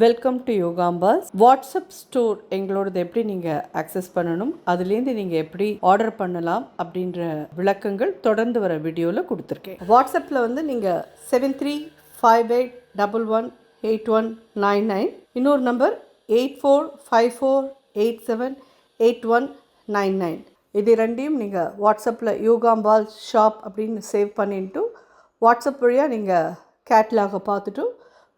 Welcome to யோகாம்பாஸ். WhatsApp store எங்களோடது எப்படி நீங்கள் ஆக்சஸ் பண்ணணும், அதுலேருந்து நீங்கள் எப்படி ஆர்டர் பண்ணலாம் அப்படின்ற விளக்கங்கள் தொடர்ந்து வர வீடியோவில் கொடுத்துருக்கேன். வாட்ஸ்அப்பில் வந்து நீங்கள் 7358118199, இன்னொரு நம்பர் 8454878199. இது ரெண்டையும் நீங்கள் வாட்ஸ்அப்பில் யோகாம்பால் ஷாப் அப்படின்னு சேவ் பண்ணிட்டு வாட்ஸ்அப் வழியாக நீங்கள் கேட்லாகை பார்த்துட்டு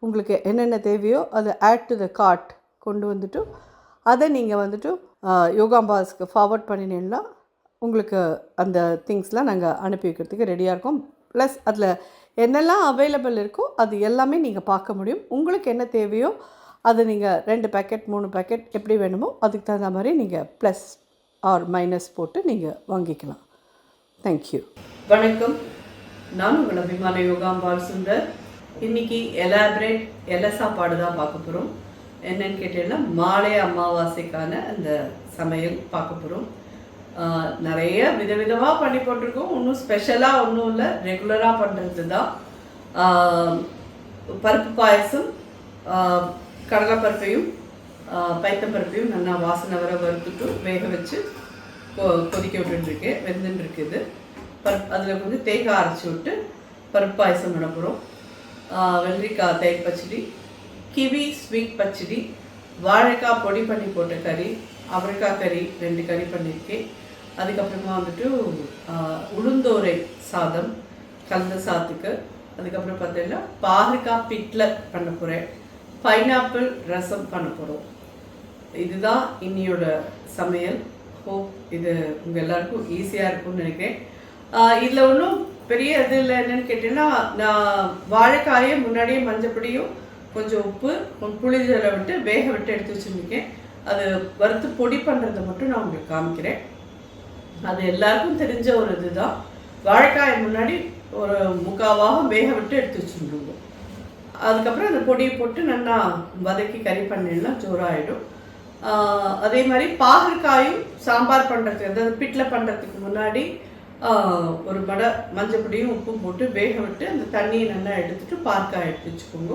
உங்களுக்கு என்னென்ன தேவையோ அதை ஆட் டு த கார்ட் கொண்டு வந்துட்டு அதை நீங்கள் வந்துட்டு யோகாம்பாஸ்க்கு ஃபார்வர்ட் பண்ணினீங்கன்னா உங்களுக்கு அந்த திங்ஸ்லாம் நாங்கள் அனுப்பி வைக்கிறதுக்கு ரெடியாக இருக்கோம். ப்ளஸ் அதில் என்னெல்லாம் அவைலபிள் இருக்கோ அது எல்லாமே நீங்கள் பார்க்க முடியும். உங்களுக்கு என்ன தேவையோ அதை நீங்கள் 2 பேக்கெட் 3 பேக்கெட் எப்படி வேணுமோ அதுக்கு தகுந்த மாதிரி நீங்கள் ப்ளஸ் ஆர் மைனஸ் போட்டு நீங்கள் வாங்கிக்கலாம். தேங்க்யூ. வணக்கம். நான் உங்கள் அபிமான யோகாம்பால் சுந்தர். இன்றைக்கி எலாபரேட் இலை சாப்பாடு தான் பார்க்க போகிறோம். என்னென்னு கேட்டீங்கன்னா மாலை அமாவாசைக்கான அந்த சமையல் பார்க்க போகிறோம். நிறைய விதவிதமாக பண்ணி போட்டிருக்கோம். ஒன்றும் ஸ்பெஷலாக ஒன்றும் இல்லை, ரெகுலராக பண்ணுறது தான். பருப்பு பாயசம், கடலைப்பருப்பையும் பைத்தம்பருப்பையும் நல்லா வாசனை வர வறுத்துட்டு வேக வச்சு கொதிக்க விட்டுருக்கேன். வெந்துட்டுருக்குது. அதில் கொஞ்சம் தேங்காய் அரைச்சி விட்டு பருப்பு பாயசம் பண்ண போகிறோம். வெள்ளரிக்காய் தயிர் பச்சடி, கிவி ஸ்வீட் பச்சடி, வாழைக்காய் பொடி பண்ணி போட்ட கறி, அவரைக்காய் கறி 2 கறி பண்ணியிருக்கேன். அதுக்கப்புறமா வந்துட்டு உளுந்தோரை சாதம் கலந்த சாத்துக்கு. அதுக்கப்புறம் பார்த்தீங்கன்னா பாகற்காய் பிட்ல பண்ண போகிறேன். பைனாப்பிள் ரசம் பண்ண போகிறோம். இதுதான் இன்னியோட சமையல். ஹோப் இது உங்கள் எல்லாருக்கும் ஈஸியாக இருக்கும்னு நினைக்கிறேன். இதில் ஒன்றும் பெரிய இது இல்லை. என்னென்னு கேட்டிங்கன்னா நான் வாழைக்காயை முன்னாடியே மஞ்சப்பொடியும் கொஞ்சம் உப்பு புளிஜலை விட்டு வேக விட்டு எடுத்து வச்சுருக்கேன். அது வறுத்து பொடி பண்ணுறதை மட்டும் நான் உங்களுக்கு காமிக்கிறேன். அது எல்லாருக்கும் தெரிஞ்ச ஒரு இது தான். வாழைக்காயை முன்னாடி ஒரு 3/4 பாகம் வேக விட்டு எடுத்து வச்சுருந்தோம். அதுக்கப்புறம் அந்த பொடியை போட்டு நல்லா வதக்கி கறி பண்ணிடலாம், ஜோராகிடும். அதே மாதிரி பாகற்காயும் சாம்பார் பண்ணுறதுக்கு, அதாவது பிட்டில் பண்ணுறதுக்கு முன்னாடி ஒரு வடை மஞ்சப்பொடியும் உப்பும் போட்டு வேக விட்டு அந்த தண்ணியை நல்லா எடுத்துகிட்டு பாற்காய் எடுத்து வச்சுக்கோங்க.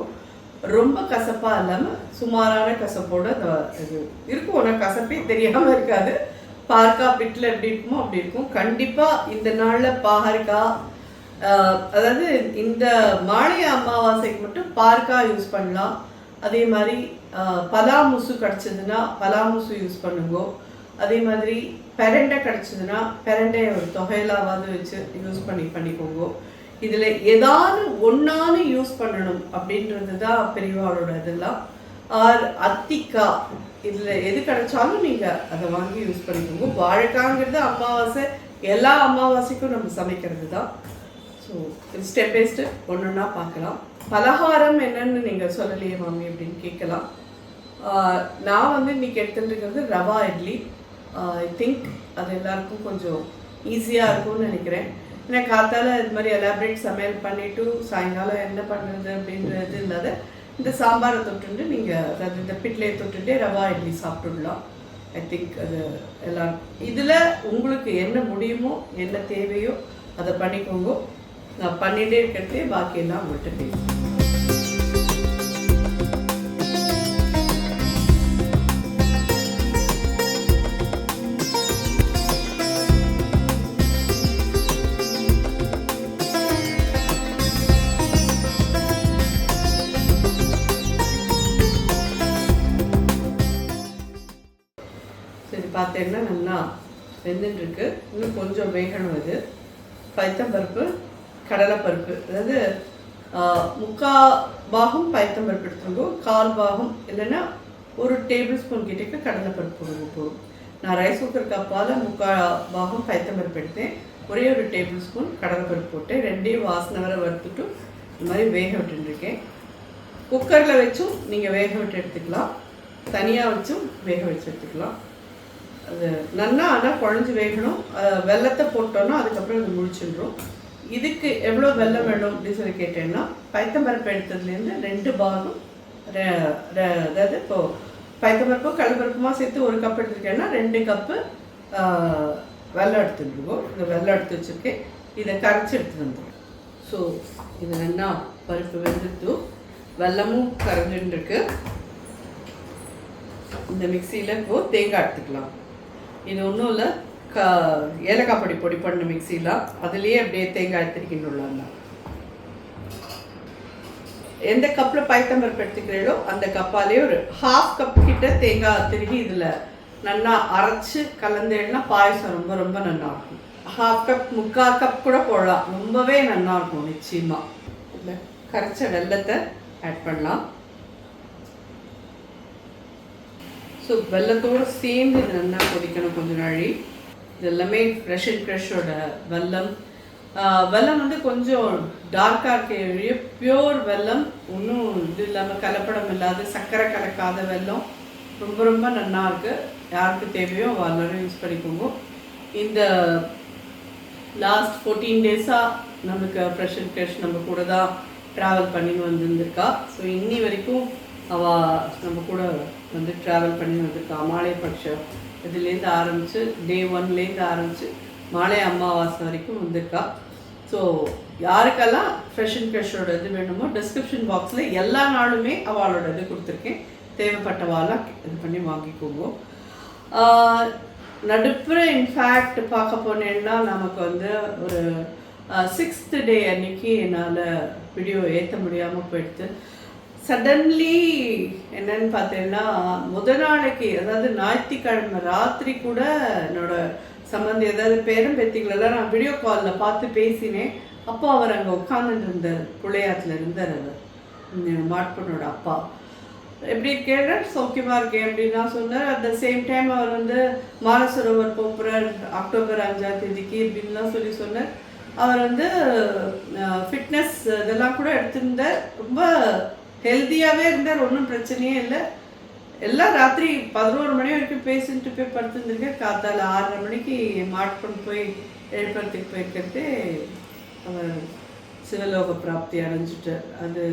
ரொம்ப கசப்பாக இல்லாமல் சுமாரான கசப்போடு அந்த இது இருக்கும். ஆனால் கசப்பே தெரியாமல் இருக்காது. பாற்காய் பிட்டில் எப்படி இருக்குமோ அப்படி இருக்கும். கண்டிப்பாக இந்த நாளில் பாகற்காய், அதாவது இந்த மாலை அமாவாசைக்கு மட்டும் பாற்காய் யூஸ் பண்ணலாம். அதே மாதிரி பலாமுசு கிடச்சிதுன்னா பலாமுசு யூஸ் பண்ணுங்க. அதே மாதிரி பெரண்டை கிடச்சிதுன்னா பெரண்டையை ஒரு தொகையிலாவது வச்சு யூஸ் பண்ணிக்கோங்க. இதில் ஏதாவது ஒன்றானு யூஸ் பண்ணணும் அப்படின்றது தான் பெரியவாளோட இதெல்லாம். அத்திக்காய், இதில் எது கிடைச்சாலும் நீங்கள் அதை வாங்கி யூஸ் பண்ணிக்கோங்க. வாழைக்காய்ங்கிறது அமாவாசை, எல்லா அமாவாசைக்கும் நம்ம சமைக்கிறது தான். ஸோ இது ஸ்டெப் பை ஸ்டெப் ஒன்றுன்னா பார்க்கலாம். பலகாரம் என்னன்னு நீங்கள் சொல்லலையே மாமி அப்படின்னு கேட்கலாம். நான் வந்து இன்றைக்கி எடுத்துகிட்டு இருக்கிறது ரவா இட்லி. ஐ திங்க் அது எல்லாருக்கும் கொஞ்சம் ஈஸியாக இருக்கும்னு நினைக்கிறேன். ஏன்னா காத்தால் இது மாதிரி எலாபரேட் சமையல் பண்ணிவிட்டு சாயங்காலம் என்ன பண்ணுறது அப்படின்றது இல்லாத இந்த சாம்பாரை தொட்டுட்டு நீங்கள் அதாவது இந்த பிட்லையை தொட்டுட்டே ரவா இட்லி சாப்பிட்டுடலாம். ஐ திங்க் அது எல்லாம் இதில் உங்களுக்கு என்ன முடியுமோ என்ன தேவையோ அதை பண்ணிக்கோங்க. நான் பண்ணிகிட்டே இருக்கிறதே பாக்கியெல்லாம் உங்கள்கிட்ட பேசுவேன். பார்த்தீங்கன்னா நல்லா வெந்துட்டுருக்கு. இன்னும் கொஞ்சம் வேகணும். இது பைத்தம்பருப்பு, கடலைப்பருப்பு, அதாவது 3/4 பாகம் பைத்தம்பருப்பு எடுத்துருங்கோ, 1/4 பாகம் இல்லைன்னா 1 டேபிள் ஸ்பூன் கிட்டே கடலைப்பருப்பு போடும். நான் ரைஸ் குக்கர் கப்பால் 3/4 பாகம் பைத்தம்பருப்பு எடுத்தேன். ஒரே 1 டேபிள் ஸ்பூன் கடலைப்பருப்பு போட்டேன். 2 வாசனை வர வறுத்துட்டு இந்த மாதிரி வேக விட்டுருக்கேன். குக்கரில் வச்சும் நீங்கள் வேக விட்டு எடுத்துக்கலாம், தனியாக வச்சும் வேக வச்சு எடுத்துக்கலாம். அது நல்லா ஆனால் குழஞ்சி வேகணும். வெல்லத்தை போட்டோன்னா அதுக்கப்புறம் அது முடிச்சுடுறோம். இதுக்கு எவ்வளோ வெல்லம் வேணும் அப்படின்னு சொல்லி கேட்டேன்னா பைத்தம்பருப்பு எடுத்ததுலேருந்து 2 பாகம், அதாவது இப்போது பைத்தம்பருப்பும் கடலைப்பருப்புமா சேர்த்து 1 கப் எடுத்துருக்கேன்னா 2 கப்பு வெல்லம் எடுத்துட்டுருக்கோம். இந்த வெல்லம் எடுத்து வச்சுருக்கேன். இதை கரைச்சி எடுத்துகிட்டு வந்துடும். ஸோ இது நல்லா பருப்பு வெந்துட்டு வெல்லமும் கரைஞ்சுட்டுருக்கு. இந்த மிக்சியில் இப்போது தேங்காய் எடுத்துக்கலாம். இது ஒன்றும் இல்லை, ஏலக்காய் பொடி பண்ண மிக்சிலாம் அதுலேயே அப்படியே தேங்காய் எடுத்துக்கிட்டுள்ளாங்க. எந்த கப்பில் பைத்தம்பருப்பு எடுத்துக்கிறீங்களோ அந்த கப்பாலே ஒரு 1/2 கப் கிட்ட தேங்காய் திருகி இதில் நல்லா அரைச்சி கலந்தேன்னா பாயசம் ரொம்ப ரொம்ப நல்லா இருக்கும். 1/2 கப் 3/4 கப் கூட போடலாம், ரொம்பவே நல்லா இருக்கும் நிச்சயமாக. இதில் கரைச்ச வெல்லத்தை ஆட் பண்ணலாம். ஸோ வெல்லத்தோடு சேர்ந்து இது நல்லா கொதிக்கணும் கொஞ்சம் நாழி. இது எல்லாமே ஃப்ரெஷ் அண்ட் ஃப்ரெஷ்ஷோட வெல்லம். வெல்லம் வந்து கொஞ்சம் டார்க்காக இருக்க பியோர் வெல்லம், ஒன்றும் இது இல்லாமல் கலப்படம் இல்லாத சர்க்கரை கலக்காத வெல்லம் ரொம்ப ரொம்ப நல்லா இருக்குது. யாருக்கு தேவையோ எல்லாரும் யூஸ் பண்ணிக்கோங்க. இந்த லாஸ்ட் 14 டேஸாக நமக்கு ஃப்ரெஷ் அண்ட் ஃப்ரெஷ் நம்ம கூட தான் ட்ராவல் பண்ணின்னு வந்துருக்கா. ஸோ இன்னி வரைக்கும் அவள் நம்ம கூட வந்து ட்ராவல் பண்ணி வந்திருக்கா. மாலை பட்சம் இதுலேருந்து ஆரம்பித்து டே 1லேருந்து ஆரம்பித்து மாலை அமாவாசை வரைக்கும் வந்திருக்கா. ஸோ யாருக்கெல்லாம் ஃப்ரெஷ் அண்ட் ஃப்ரெஷ்ஷோட இது வேணுமோ டிஸ்கிரிப்ஷன் பாக்ஸில் எல்லா நாளுமே அவளோட இது கொடுத்துருக்கேன். தேவைப்பட்டவாலாம் இது பண்ணி வாங்கிக்கோங்க. நடுப்புற இன்ஃபேக்ட் பார்க்க போனேன்னா நமக்கு வந்து ஒரு 6th டே அன்னைக்கு என்னால் வீடியோ ஏற்ற முடியாமல் போயிடுது. சடன்லி என்னன்னு பார்த்தீங்கன்னா முதல் நாளைக்கு, அதாவது ஞாயிற்றுக்கிழமை ராத்திரி கூட என்னோட சம்மந்தி, அதாவது பேரம்பேத்திகளெல்லாம் நான் வீடியோ காலில் பார்த்து பேசினேன். அப்போ அவர் அங்கே உட்காந்துட்டு இருந்தார், புள்ளையாத்தில் இருந்தார். அவர் மாட்பனோட அப்பா. எப்படி இருக்கேன், சௌக்கியமாக இருக்கேன் அப்படின்னு நான் சொன்னார். அட் த சேம் டைம் அவர் வந்து மானசரோவர் போகிறார் அக்டோபர் 5ஆம் தேதிக்கு அப்படின்லாம் சொன்னார். அவர் வந்து ஃபிட்னஸ் இதெல்லாம் கூட எடுத்திருந்தார். ரொம்ப ஹெல்த்தியாகவே இருந்தார், ஒன்றும் பிரச்சனையே இல்லை. எல்லாம் ராத்திரி 11 மணி வரைக்கும் பேசிட்டு போய் படுத்துருந்துருக்கேன். காத்தால் 6:30 மணிக்கு மாட்பன் போய் எழுப்புறதுக்கு போயிருக்கிறது அவர் சிவலோக பிராப்தி அடைஞ்சிட்டார். அது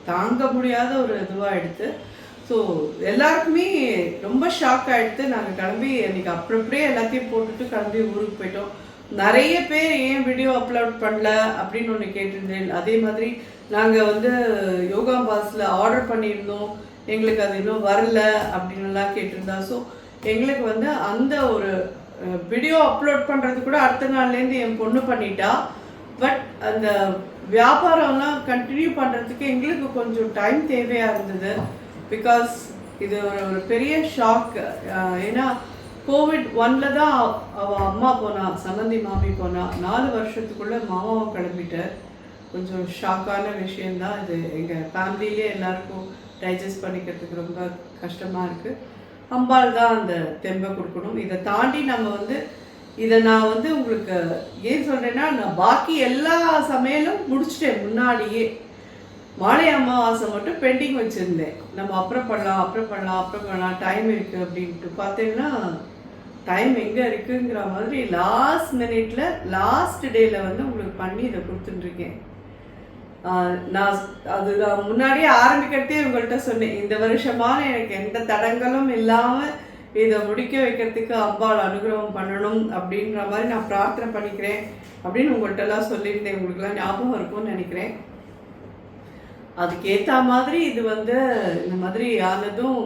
தாங்க முடியாத ஒரு இதுவாக எடுத்து. ஸோ எல்லாருக்குமே ரொம்ப ஷாக் ஆகிடுது. நாங்கள் கிளம்பி அன்றைக்கி அப்படியே எல்லாத்தையும் போட்டுட்டு கிளம்பி ஊருக்கு போயிட்டோம். நிறைய பேர் ஏன் வீடியோ அப்லோட் பண்ணல அப்படின்னு ஒன்று கேட்டிருந்தேன். அதே மாதிரி நாங்கள் வந்து யோகா பாஸில் ஆர்டர் பண்ணியிருந்தோம், எங்களுக்கு அது இன்னும் வரல அப்படின்னுலாம் கேட்டிருந்தா. ஸோ எங்களுக்கு வந்து அந்த ஒரு வீடியோ அப்லோட் பண்ணுறது கூட அடுத்த நாள்லேருந்து என் பொண்ணு பண்ணிட்டா. பட் அந்த வியாபாரம்லாம் கண்டினியூ பண்ணுறதுக்கு எங்களுக்கு கொஞ்சம் டைம் தேவையாக இருந்தது. பிகாஸ் இது ஒரு பெரிய ஷாக். ஏன்னா COVID-1 தான் அவள் அம்மா போனா, சம்பந்தி மாமி போனா. 4 வருஷத்துக்குள்ளே மாமாவும் கிளம்பிட்டார். கொஞ்சம் ஷாக்கான விஷயந்தான் இது. எங்கள் ஃபேமிலியிலே எல்லாருக்கும் டைஜஸ்ட் பண்ணிக்கிறதுக்கு ரொம்ப கஷ்டமாக இருக்குது. அம்பாள் தான் அந்த தெம்பை கொடுக்கணும். இதை தாண்டி நம்ம வந்து இதை நான் வந்து உங்களுக்கு ஏன் சொல்கிறேன்னா, நான் பாக்கி எல்லா சமையலும் முடிச்சிட்டேன் முன்னாடியே. மாலை அமாவாசை மட்டும் பெண்டிங் வச்சுருந்தேன். நம்ம அப்புறம் பண்ணலாம் டைம் இருக்குது அப்படின்ட்டு பார்த்தீங்கன்னா டைம் எங்கே இருக்குங்கிற மாதிரி லாஸ்ட் மினிட்ல லாஸ்ட் டேயில் வந்து உங்களுக்கு பண்ணி இதை கொடுத்துட்டுருக்கேன். நான் அதுதான் முன்னாடியே ஆரம்பிக்கிறதே உங்கள்கிட்ட சொன்னேன். இந்த வருஷமான எனக்கு எந்த தடங்களும் இல்லாமல் இதை முடிக்க வைக்கிறதுக்கு அம்பாள் அனுகிரகம் பண்ணணும் அப்படின்ற மாதிரி நான் பிரார்த்தனை பண்ணிக்கிறேன் அப்படின்னு உங்கள்கிட்டலாம் சொல்லியிருந்தேன். உங்களுக்குலாம் ஞாபகம் இருக்கும்னு நினைக்கிறேன். அதுக்கேற்ற மாதிரி இது வந்து இந்த மாதிரி ஆனதும்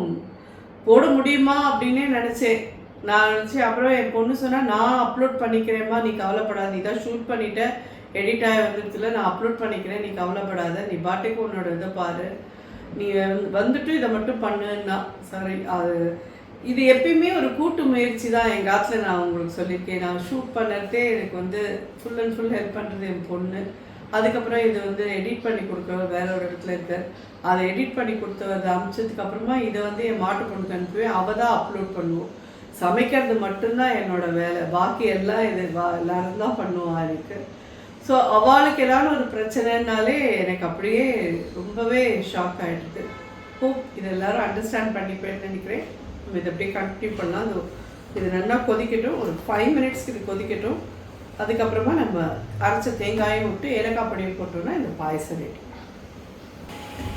போட முடியுமா அப்படின்னே நினச்சேன். நான் நினச்சேன். அப்புறம் என் பொண்ணு சொன்னால், நான் அப்லோட் பண்ணிக்கிறேம்மா, நீ கவலைப்படாத, நீ தான் ஷூட் பண்ணிவிட்ட, எடிட் ஆகி வந்துடுச்சுல, நான் அப்லோட் பண்ணிக்கிறேன், நீ கவலைப்படாத, நீ பாட்டுக்கு உன்னோட இதை பாரு, நீ வந்துட்டு இதை மட்டும் பண்ணுன்னா. சாரி, அது இது எப்பயுமே ஒரு கூட்டு முயற்சி தான். எங்கள் ஆற்றுல நான் உங்களுக்கு சொல்லியிருக்கேன். நான் ஷூட் பண்ணுறதே எனக்கு வந்து ஃபுல் அண்ட் ஃபுல் ஹெல்ப் பண்ணுறது என் பொண்ணு. அதுக்கப்புறம் இது வந்து எடிட் பண்ணி கொடுக்குறவர் வேற ஒரு இடத்துல இருக்கார். அதை எடிட் பண்ணி கொடுத்தது அமிச்சதுக்கப்புறமா இதை வந்து என் மாட்டு பொண்ணுக்கு அனுப்புவேன். அவள் தான் அப்லோட் பண்ணுவோம். சமைக்கிறது மட்டும்தான் என்னோட வேலை, பாக்கி எல்லாம் இது எல்லாரும் தான் பண்ணுவான் எனக்கு. ஸோ அவளுக்கு ஏதாவது ஒரு பிரச்சனைனாலே எனக்கு அப்படியே ரொம்பவே ஷாக் ஆகிடுது. ஹோப் இது எல்லோரும் அண்டர்ஸ்டாண்ட் பண்ணிப்பேன்னு நினைக்கிறேன். நம்ம இதை அப்படியே கண்டினியூ பண்ணலாம். இது நல்லா கொதிக்கட்டும், ஒரு 5 மினிட்ஸ்க்கு இது கொதிக்கட்டும். அதுக்கப்புறமா நம்ம அரைச்ச தேங்காயும் விட்டு ஏலக்காய் பொடியும் போட்டோம்னா இந்த பாயசம் ரெடி.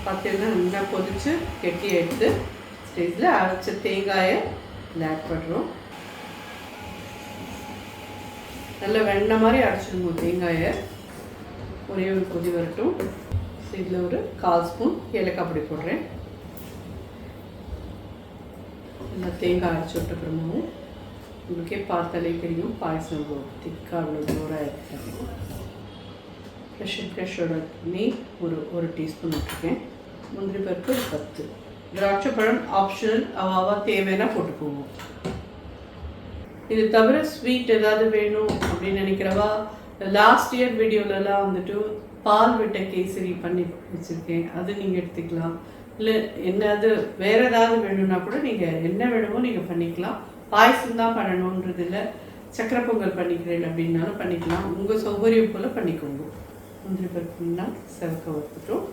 பார்த்தீங்கன்னா நல்லா கொதித்து கெட்டி எடுத்து ஸ்டேஜில் அரைச்ச தேங்காயை ஆட் பண்ணுறோம். நல்லா வெண்ணெய் மாதிரி அரைச்சிடுவோம் தேங்காயை. ஒரே ஒரு கொதி வரட்டும். இதில் ஒரு 1/4 ஸ்பூன் ஏலக்காய் பொடி போடுறேன். நல்லா தேங்காய் அரைச்சி விட்டப்புறமாவும் உங்களுக்கே பார்த்தாலே தெரியும் பாயசம் திக்காக அவ்வளோ ஜோராக எடுத்துருக்கேன். ஃப்ரெஷ்ஷோட நெய் ஒரு டீஸ்பூன் விட்டுருக்கேன். முந்திரி பருப்பு ஒரு 10. திராட்சை பழம் ஆப்ஷனல், அவாவா தேவைன்னா போட்டுக்கோங்க. இது தவிர ஸ்வீட் ஏதாவது வேணும் அப்படின்னு நினைக்கிறவா லாஸ்ட் இயர் வீடியோலலாம் வந்துட்டு பால் விட்ட கேசரி பண்ணி வச்சுருக்கேன், அது நீங்கள் எடுத்துக்கலாம். இல்லை என்னது வேறு ஏதாவது வேணும்னா கூட நீங்கள் என்ன வேணுமோ நீங்கள் பண்ணிக்கலாம். பாயசம் தான் பண்ணணுன்றது இல்லை, சக்கரை பொங்கல் பண்ணிக்கிறேன் அப்படின்னாலும் பண்ணிக்கலாம். உங்கள் சௌகரியம் போல் பண்ணிக்கோங்க. முந்திரி பருப்புன்னா செவக்க வறுத்துட்டோம்.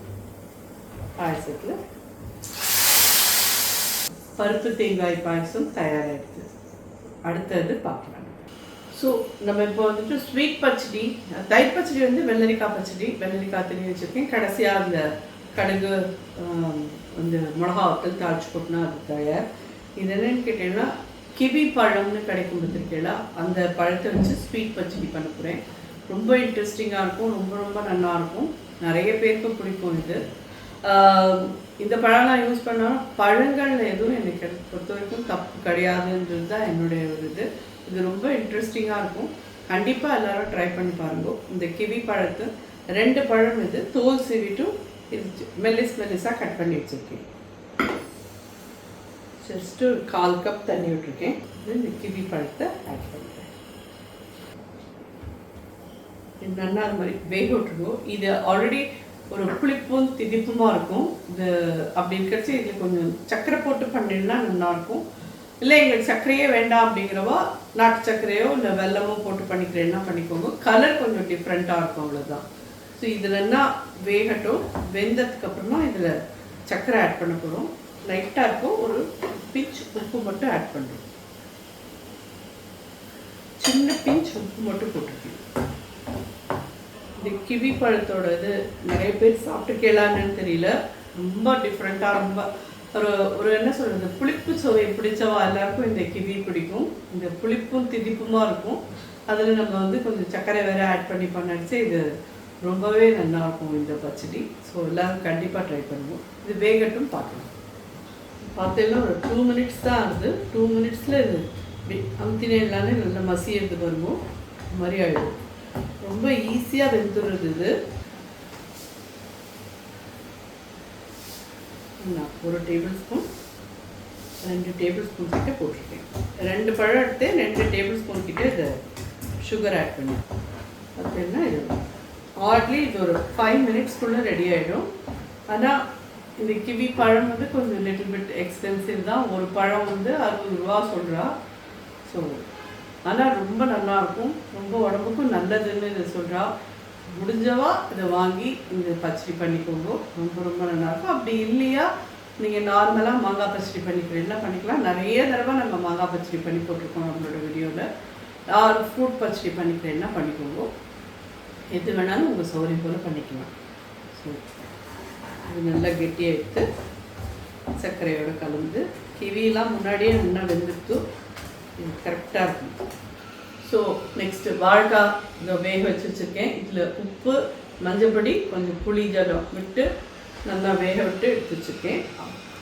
பாயசத்தில் பருப்பு தேங்காய் பாயசம் தயாராகிடுது. அடுத்தது பார்க்கலாம். ஸோ நம்ம இப்போ வந்துட்டு ஸ்வீட் பச்சடி, தயிர் பச்சடி வந்து வெள்ளரிக்காய் பச்சடி, வெள்ளரிக்காய் தண்ணி வச்சுருக்கேன். கடைசியாக அந்த கடுகு அந்த மிளகா வத்தல் தாளிச்சு போட்டுனா அது தயார். இது என்னன்னு கேட்டீங்கன்னா கிவி பழம்னு கிடைக்கும் பார்த்துருக்கீங்களா, அந்த பழத்தை வச்சு ஸ்வீட் பச்சடி பண்ண போகிறேன். ரொம்ப இன்ட்ரெஸ்டிங்காக இருக்கும், ரொம்ப நல்லாயிருக்கும். நிறைய பேருக்கு பிடிக்கும் இது. இந்த பழம்லாம் யூஸ் பண்ணாலும் பழங்களில் எதுவும் எனக்கு பொறுத்த வரைக்கும் தப்பு கிடையாதுன்றது தான் என்னுடைய ஒரு இது ரொம்ப இன்ட்ரெஸ்டிங்காக இருக்கும். கண்டிப்பாக எல்லோரும் ட்ரை பண்ணி பாருங்க. இந்த கிவி பழத்து 2 பழம் இது தோல் சீவிட்டும் இது மெல்லிஸாக கட் பண்ணி வச்சுருக்கேன். ஜஸ்ட்டு 1/4 கப் தண்ணி விட்டுருக்கேன். இந்த கிவி பழத்தை ஆட் பண்ணுறேன். இது நல்லா அது மாதிரி வேக விட்டுருக்கோம். இது ஆல்ரெடி ஒரு புளிப்பும் திதிப்புமாக இருக்கும். இது அப்படி இருக்கிறச்சு இதில் கொஞ்சம் சர்க்கரை போட்டு பண்ணினா நல்லாயிருக்கும். இல்லை எங்களுக்கு சர்க்கரையே வேண்டாம் அப்படிங்கிறவா நாட்டு சர்க்கரையோ இல்லை வெல்லமோ போட்டு பண்ணிக்கிறேன்னா பண்ணிக்கோங்க. கலர் கொஞ்சம் டிஃப்ரெண்ட்டாக இருக்கும், அவ்வளோதான். ஸோ இதில் என்ன வேகட்டும். வெந்ததுக்கு அப்புறமா இதில் சர்க்கரை ஆட் பண்ண போகிறோம். லைட்டாக இருக்கும், ஒரு பிஞ்ச் உப்பு மட்டும் ஆட் பண்ணுறோம். சின்ன பிஞ்ச் உப்பு மட்டும் போட்டிருக்கேன். இந்த கிவி பழத்தோட இது நிறைய பேர் சாப்பிட்டு கேளான்னு தெரியல, ரொம்ப டிஃப்ரெண்ட்டாக ரொம்ப ஒரு என்ன சொல்கிறது, புளிப்பு சுவை பிடிச்சவா எல்லாருக்கும் இந்த கிவி பிடிக்கும். இந்த புளிப்பும் திதிப்புமாக இருக்கும். அதில் நம்ம வந்து கொஞ்சம் சர்க்கரை வேறு ஆட் பண்ணி பண்ணிடுச்சு. இது ரொம்பவே நல்லாயிருக்கும் இந்த பச்சடி. ஸோ எல்லோரும் கண்டிப்பாக ட்ரை பண்ணுவோம். இது வேகட்டும் பார்க்கலாம். பார்த்தீங்கன்னா ஒரு 2 மினிட்ஸ் தான் ஆகுது. 2 மினிட்ஸில் இது அமுத்தினே இல்லாமே நல்லா மசியது வருவோம், இது மாதிரி ஆகிடும். ரொம்ப ஈஸியாக வெந்துடுறது இது. ஒரு டேபிள் ஸ்பூன் 2 டேபிள் ஸ்பூன் கிட்ட போட்டிருக்கேன். 2 பழம் எடுத்து 2 டேபிள் ஸ்பூன் கிட்ட இதை சுகர் ஆட் பண்ணி பார்த்தீங்கன்னா இது ஹார்ட்லி இது ஒரு 5 மினிட்ஸ்க்குள்ளே ரெடி ஆகிடும். ஆனால் இந்த கிவி பழம் வந்து கொஞ்சம் லிட்டில் பிட் எக்ஸ்பென்சிவ் தான். ஒரு பழம் வந்து 60 ரூபா சொல்கிறா. ஸோ ஆனால் ரொம்ப நல்லாயிருக்கும், ரொம்ப உடம்புக்கும் நல்லதுன்னு இதை சொல்கிறா. முடிஞ்சவா இதை வாங்கி இந்த பச்சடி பண்ணிக்கோங்க, ரொம்ப நல்லாயிருக்கும். அப்படி இல்லையா நீங்கள் நார்மலாக மாங்காய் பச்சடி பண்ணிக்கிறீங்களா பண்ணிக்கலாம். நிறைய தடவை நம்ம மாங்காய் பச்சடி பண்ணி போட்டிருக்கோம் நம்மளோட வீடியோவில். ஃப்ரூட் பச்சடி பண்ணிக்கிறேன்னா பண்ணிக்கோங்க. எது வேணாலும் உங்கள் சௌகரியம் போல் பண்ணிக்கலாம். ஸோ இது நல்லா கெட்டியாக எடுத்து சர்க்கரையோடு கலந்து, கிவியெலாம் முன்னாடியே நல்லா வெந்துட்டு இது கரெக்டாக இருக்கும். ஸோ நெக்ஸ்ட்டு வாழைக்காய் இதை வேக வச்சுருக்கேன். இதில் உப்பு, மஞ்சப்பொடி, கொஞ்சம் புளி ஜலம் விட்டு நல்லா வேக விட்டு எடுத்து வச்சுருக்கேன்.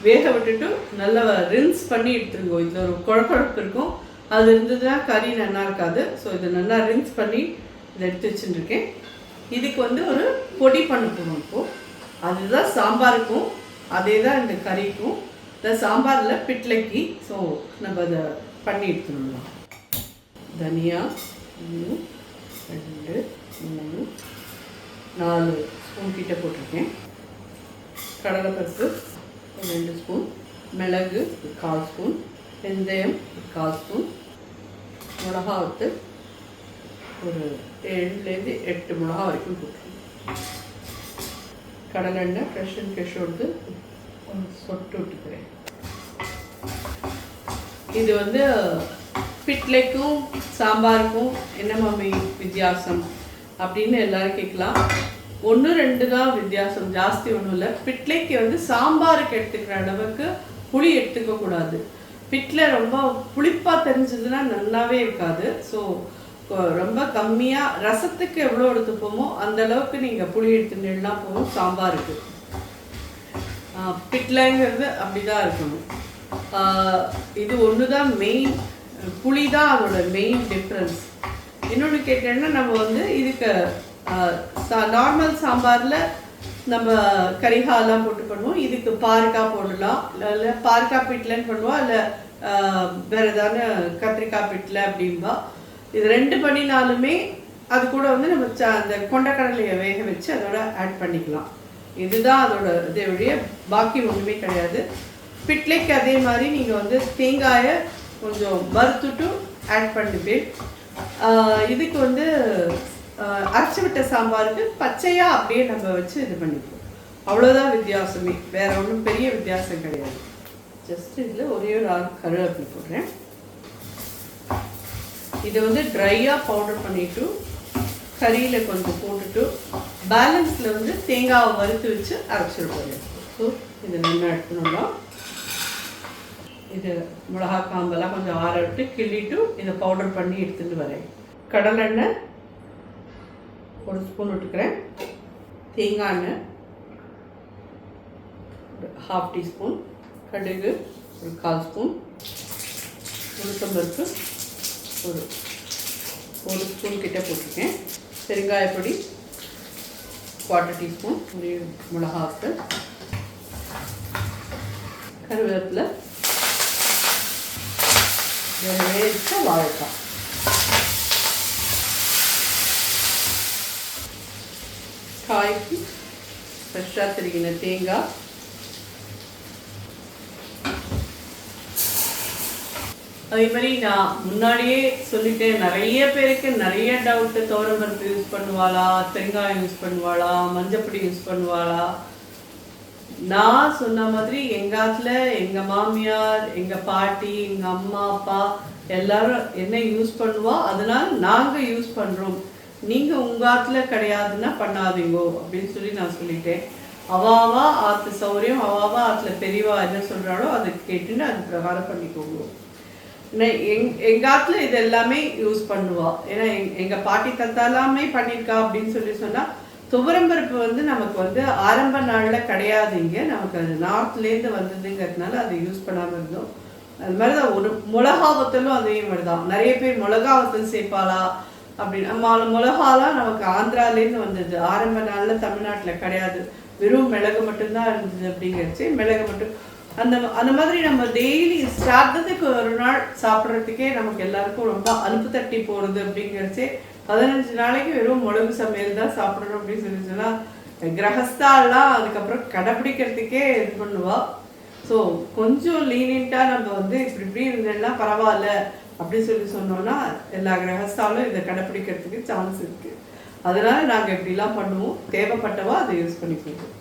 வேக விட்டுட்டு நல்லா ரின்ஸ் பண்ணி எடுத்துருங்க. இதில் ஒரு குழப்பழப்பு இருக்கும், அது இருந்ததுன்னா கறி நல்லா இருக்காது. ஸோ இதை நல்லா ரின்ஸ் பண்ணி இதை எடுத்து வச்சுருக்கேன். இதுக்கு வந்து ஒரு பொடி பண்ண போகிறோம் இப்போது. அதுதான் சாம்பாருக்கும் அதே தான் இந்த கறிக்கும். இந்த சாம்பாரில் பிட்லைக்கு. ஸோ நம்ம அதை பண்ணி எடுத்துடலாம். தனியா 1 2 3 4 ஸ்பூன் கிட்ட போட்டிருக்கேன். கடலைப்பருப்பு 2 ஸ்பூன், மிளகு 1/4 ஸ்பூன், வெந்தயம் 1/4 ஸ்பூன், மிளகா வத்து ஒரு 7லேருந்து 8 மிளகா வரைக்கும் போட்டுருக்கேன். கடலெண்ணெய் ஃப்ரெஷ் அண்ட் ஃப்ரெஷ்ஷோடு ஒரு சொட்டு விட்டுக்கிறேன். இது வந்து பிட்லைக்கும் சாம்பாருக்கும் என்ன மம்மி வித்தியாசம் அப்படின்னு எல்லோரும் கேட்கலாம். 1 2 தான் வித்தியாசம், ஜாஸ்தி ஒன்றும் இல்லை. பிட்லைக்கு வந்து சாம்பாருக்கு எடுத்துக்கிற அளவுக்கு புளி எடுத்துக்கக்கூடாது. பிட்லை ரொம்ப புளிப்பாக தெரிஞ்சதுன்னா நல்லாவே இருக்காது. ஸோ ரொம்ப கம்மியாக ரசத்துக்கு எவ்வளோ எடுத்துப்போமோ அந்தளவுக்கு நீங்கள் புளி எடுத்துட்டீங்கன்னா போதும் சாம்பாருக்கு. பிட்லைங்கிறது அப்படி தான் இருக்கணும். இது ஒன்று தான் மெயின், புளி தான் அதோட மெயின் டிஃப்ரென்ஸ். இன்னொன்று கேட்டேன்னா நம்ம வந்து இதுக்கு நார்மல் சாம்பாரில் நம்ம கரிகாலாம் போட்டு பண்ணுவோம், இதுக்கு பாரிக்காய் போடலாம், இல்லை பாரிக்காய் பிட்லன்னு பண்ணுவோம், இல்லை வேறு ஏதாவது கத்திரிக்காய் பிட்ல அப்படின்பா. இது ரெண்டு பண்ணினாலுமே அது கூட வந்து நம்ம அந்த கொண்டக்கடலையை வேக வச்சு அதோட ஆட் பண்ணிக்கலாம். இதுதான் அதோட இதோடைய, பாக்கி ஒன்றுமே கிடையாது. பிட்லைக்கு அதே மாதிரி நீங்கள் வந்து தேங்காயை கொஞ்சம் வறுத்துட்டு ஆட் பண்ணிப்பேன். இதுக்கு வந்து அரைச்சி விட்ட சாம்பாருக்கு பச்சையாக அப்படியே நம்ம வச்சு இது பண்ணிப்போம். அவ்வளோதான் வித்தியாசமே, வேற ஒன்றும் பெரிய வித்தியாசம் கிடையாது. ஜஸ்ட் இதில் ஒரே ஒரு கருவேப்பிலை போடுறேன். இதை வந்து ட்ரையாக பவுடர் பண்ணிவிட்டு கறியில் கொஞ்சம் போட்டுட்டு பேலன்ஸில் வந்து தேங்காவை வறுத்து வச்சு அரைச்சிருப்போம். ஸோ இதை நல்லா எடுத்துனோம்னா இது மிளகா காம்பெல்லாம் கொஞ்சம் ஆற விட்டு கிள்ளிட்டு இதை பவுடர் பண்ணி எடுத்துகிட்டு வரேன். கடலெண்ணெய் ஒரு ஸ்பூன் விட்டுக்கிறேன், தேங்காய் எண்ணெய் ஒரு 1/2 டீஸ்பூன், கடுகு ஒரு 1/4 ஸ்பூன், உளுத்தம்பருப்பு ஒரு ஸ்பூன் கிட்ட போட்டிருக்கேன், பெருங்காயப்பொடி 1/4 டீஸ்பூன், ஒரு மிளகாத்தூள், கருவேப்பிலை, வேக வாழைக்காய், காய்க்கு ஃப்ரெஷ்ஷாக திருகின தேங்காய், அதே மாதிரி நான் முன்னாடியே சொல்லிட்டேன், நிறைய பேருக்கு நிறைய டவுட்டு, துவரம்பருப்பு யூஸ் பண்ணுவாளா, தேங்காய் யூஸ் பண்ணுவாளா, மஞ்சப்பொடி யூஸ் பண்ணுவாளா. நான் சொன்ன மாதிரி எங்கள் ஆத்தில் எங்கள் மாமியார், எங்கள் பாட்டி, எங்கள் அம்மா அப்பா எல்லாரும் என்ன யூஸ் பண்ணுவா, அதனால நாங்கள் யூஸ் பண்ணுறோம். நீங்கள் உங்கள் ஆற்றுல கிடையாதுன்னா பண்ணாதீங்கோ அப்படின்னு சொல்லி நான் சொல்லிட்டேன். அவாவா ஆற்று சௌரியம், அவாவா ஆற்றுல பெரியவா என்ன சொல்கிறாளோ அதை கேட்டுன்னு அது பிரகாரம் பண்ணிக்கோங்க. எங்கள் ஆற்றுல இது எல்லாமே யூஸ் பண்ணுவா. ஏன்னா எங்கள் பாட்டி தத்தா எல்லாமே பண்ணியிருக்கா அப்படின்னு சொல்லி சொன்னால், துவரம்பருப்பு வந்து நமக்கு வந்து ஆரம்ப நாளில் கிடையாதுங்க, நமக்கு அது நார்த்லேருந்து வந்ததுங்கிறதுனால அதை யூஸ் பண்ணாமல் இருந்தோம். அது மாதிரி தான் ஒரு மிளகா வத்தலும் அதே மாதிரி தான். நிறைய பேர் மிளகா வத்தல் சேர்ப்பாளா அப்படின்னு. மிளகாலாம் நமக்கு ஆந்திராலேருந்து வந்தது, ஆரம்ப நாளில் தமிழ்நாட்டில் கிடையாது, வெறும் மிளகு மட்டும்தான் இருந்தது. அப்படிங்கிறச்சு மிளகு மட்டும் அந்த மாதிரி நம்ம டெய்லி சாப்பிட்றதுக்கு ஒரு நாள் சாப்பிட்றதுக்கே நமக்கு எல்லாருக்கும் ரொம்ப அலுப்பு தட்டி போகிறது. அப்படிங்கிறச்சே 15 நாளைக்கு வெறும் மிளகு சமையல் தான் சாப்பிட்றோம் அப்படின்னு சொல்லி சொன்னால் கிரகஸ்தாலாம் அதுக்கப்புறம் கடைப்பிடிக்கிறதுக்கே இது பண்ணுவா. ஸோ கொஞ்சம் லீனியண்ட்டாக நம்ம வந்து இப்படி இருந்தேன்னா பரவாயில்ல அப்படின்னு சொல்லி சொன்னோன்னா எல்லா கிரகஸ்தாலும் இதை கடைப்பிடிக்கிறதுக்கு சான்ஸ் இருக்குது. அதனால் நாங்கள் இப்படிலாம் பண்ணுவோம், தேவைப்பட்டவா அதை யூஸ் பண்ணிக்குவோம்.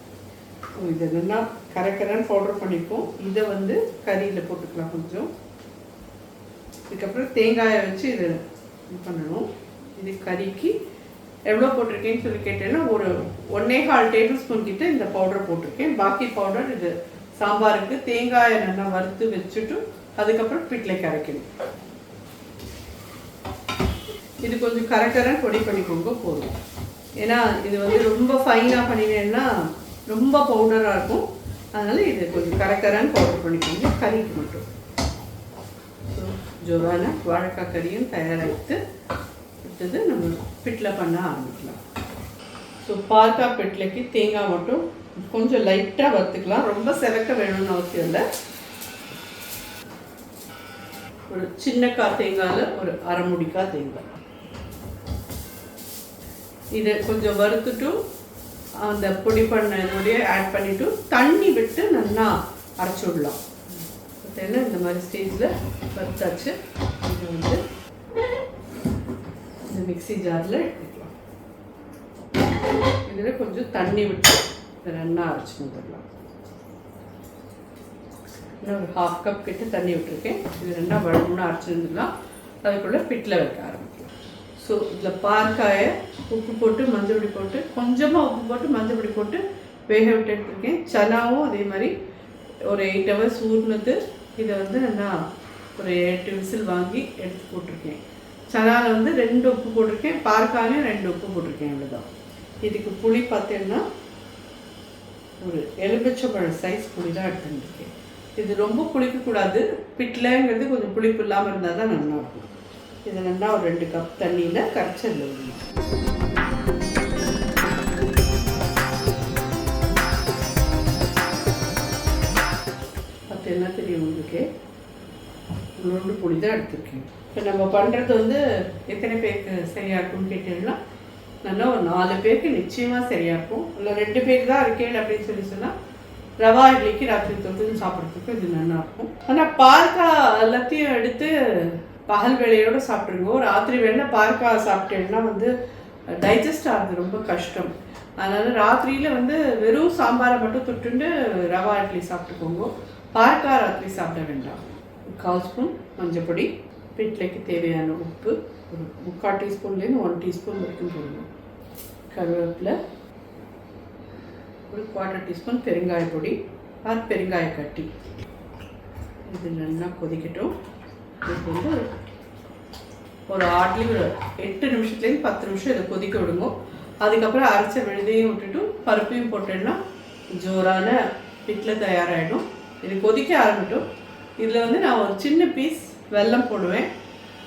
ஸோ இதை நல்லா கரைக்கரைன்னு பவுடர் பண்ணிப்போம். இதை வந்து கறியில் போட்டுக்கலாம் கொஞ்சம். இதுக்கப்புறம் தேங்காயை வச்சு இதை இது பண்ணணும். இது கறிக்கு எவ்வளோ போட்டிருக்கேன்னு சொல்லி கேட்டேன்னா ஒரு 1.25 டேபிள் ஸ்பூன் கிட்ட இந்த பவுடர் போட்டிருக்கேன். பாக்கி பவுடர் இது சாம்பாருக்கு தேங்காயை நல்லா வறுத்து வச்சுட்டு அதுக்கப்புறம் பிட்லைக்கு அரைக்கணும். இது கொஞ்சம் கரெக்டாக பொடி பண்ணிக்கோங்க போதும். ஏன்னா இது வந்து ரொம்ப ஃபைனாக பண்ணினேன்னா ரொம்ப பவுடராக இருக்கும். அதனால் இது கொஞ்சம் கரெக்டாக பவுடர் பண்ணிக்கோங்க கறிக்கு மட்டும். ஸோ ஜோரான வாழைக்காய் கறியும் தயாராகிட்டு விட்டது நம்ம பிட்டில் பண்ண ஆரம்பிக்கலாம். ஸோ பால்காய் பிட்லைக்கு தேங்காய் மட்டும் கொஞ்சம் லைட்டாக வறுத்துக்கலாம், ரொம்ப செவக்க வேணும்னு அவசியம் இல்லை. ஒரு சின்ன தேங்காயில் ஒரு அரை முடிக்காய் தேங்காய் இதை கொஞ்சம் வறுத்துட்டு அந்த பொடி பண்ண இதோடைய ஆட் பண்ணிவிட்டு தண்ணி விட்டு நல்லா அரைச்சி விடலாம். பார்த்தீங்கன்னா இந்த மாதிரி ஸ்டேஜில் வறுத்தாச்சு. இது வந்து இந்த மிக்சி ஜாரில் எடுத்துக்கலாம். இதில் கொஞ்சம் தண்ணி விட்டு நல்லா அரைச்சி வந்துடலாம். இன்னும் ஒரு 1/2 கப் கிட்ட தண்ணி விட்டுருக்கேன். இது ரெண்டா வளமுன்னா அரைச்சி வந்துடலாம். அதுக்குள்ளே பிட்டில் வைக்க ஆரம்பிக்கலாம். ஸோ இதில் பாற்காயை உப்பு போட்டு மஞ்சள் பொடி போட்டு கொஞ்சமாக உப்பு போட்டு மஞ்சள் பொடி போட்டு வேக விட்டு எடுத்துருக்கேன். சனாவும் அதே மாதிரி ஒரு 8 hours ஊறினது. இதை வந்து நான் ஒரு 8 விசில் வாங்கி எடுத்து போட்டிருக்கேன். சனாவில் வந்து 2 உப்பு போட்டிருக்கேன், பாற்காயும் 2 உப்பு போட்டிருக்கேன். இவ்வளோதான். இதுக்கு புளி பார்த்தீங்கன்னா ஒரு எலுமிச்சம்பழம் சைஸ் புளி தான் எடுத்துருக்கேன். இது ரொம்ப புளிக்கக்கூடாது. பிட்லைங்கிறது கொஞ்சம் புளிப்பு இல்லாமல் இருந்தால் தான் நல்லாயிருக்கும். இதை நல்லா ஒரு 2 கப் தண்ணியில் கரைச்சி அதில் விடணும். அது என்ன தெரியும் உங்களுக்கு, உங்களோட புளி தான் எடுத்துருக்கேன். இப்போ நம்ம பண்ணுறது வந்து எத்தனை பேருக்கு சரியாக இருக்கும்னு கேட்டீங்கன்னா, நல்லா ஒரு 4 பேருக்கு நிச்சயமாக சரியாக இருக்கும். இல்லை 2 பேருக்கு தான் இருக்கேன் அப்படின்னு சொன்னால் ரவா இட்லிக்கு ராத்திரி தொட்டு சாப்பிட்றதுக்கு இது நல்லாயிருக்கும். ஆனால் பால்காய் எல்லாத்தையும் எடுத்து பகல் வேலையோடு சாப்பிட்ருங்க. ராத்திரி வேலை பால்காய் சாப்பிட்டேன்னா வந்து டைஜஸ்ட் ஆகிறது ரொம்ப கஷ்டம். அதனால் ராத்திரியில் வந்து வெறும் சாம்பாரை மட்டும் தொட்டுண்டு ரவா இட்லி சாப்பிட்டுக்கோங்க. பால்காய் ராத்திரி சாப்பிட வேண்டாம். 1/4 ஸ்பூன் மஞ்சப்பொடி, பிட்லைக்கு தேவையான உப்பு ஒரு 3/4 டீஸ்பூன்லேருந்து 1 டீஸ்பூன் வரைக்கும் போடணும். கருவேப்பிலை, ஒரு 1/4 டீஸ்பூன் பெருங்காய பொடி ஆர் பெருங்காய கட்டி. இது நல்லா கொதிக்கட்டும். இது வந்து ஒரு ஆட்லி ஒரு 8 நிமிஷத்துலேருந்து 10 நிமிஷம் இதை கொதிக்க விடுங்க. அதுக்கப்புறம் அரைச்ச விழுதையும் விட்டுட்டு பருப்பையும் போட்டேன்னா ஜோரான பிட்ல தயாராகிடும். இது கொதிக்க ஆரம்பிட்டும். இதில் வந்து நான் ஒரு சின்ன பீஸ் வெல்லம் போடுவேன்.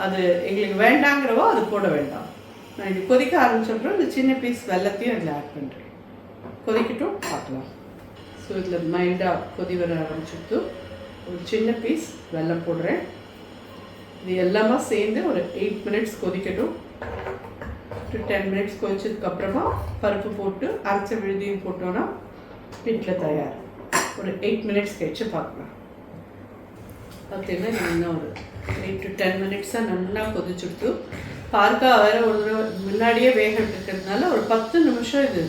அது எங்களுக்கு வேண்டாங்கிறவோ அது போட வேண்டாம். நான் இது கொதிக்க ஆரம்பிச்சப்பறம் இந்த சின்ன பீஸ் வெல்லத்தையும் இதில் ஆட் பண்ணுறேன். கொதிக்கட்டும், பார்க்கலாம். ஸோ இதில் மைல்டாக கொதி வர ஆரம்பிச்சுட்டு ஒரு சின்ன பீஸ் வெல்லம் போடுறேன். இது எல்லாமே சேர்ந்து ஒரு 8 மினிட்ஸ் கொதிக்கட்டும். 10 மினிட்ஸ் கொதிச்சதுக்கப்புறமா பருப்பு போட்டு அரைச்ச விழுதியும் போட்டோன்னா பிட்ல தயார். ஒரு 8 மினிட்ஸ் கழிச்சு பார்க்கலாம். பார்த்தீங்கன்னா இன்னும் ஒரு 8 to 10 மினிட்ஸாக நல்லா கொதிச்சுடுத்து. பால்காய் வேறு ஒரு தடவை முன்னாடியே வேக விட்டுருக்கிறதுனால ஒரு 10 நிமிஷம் இது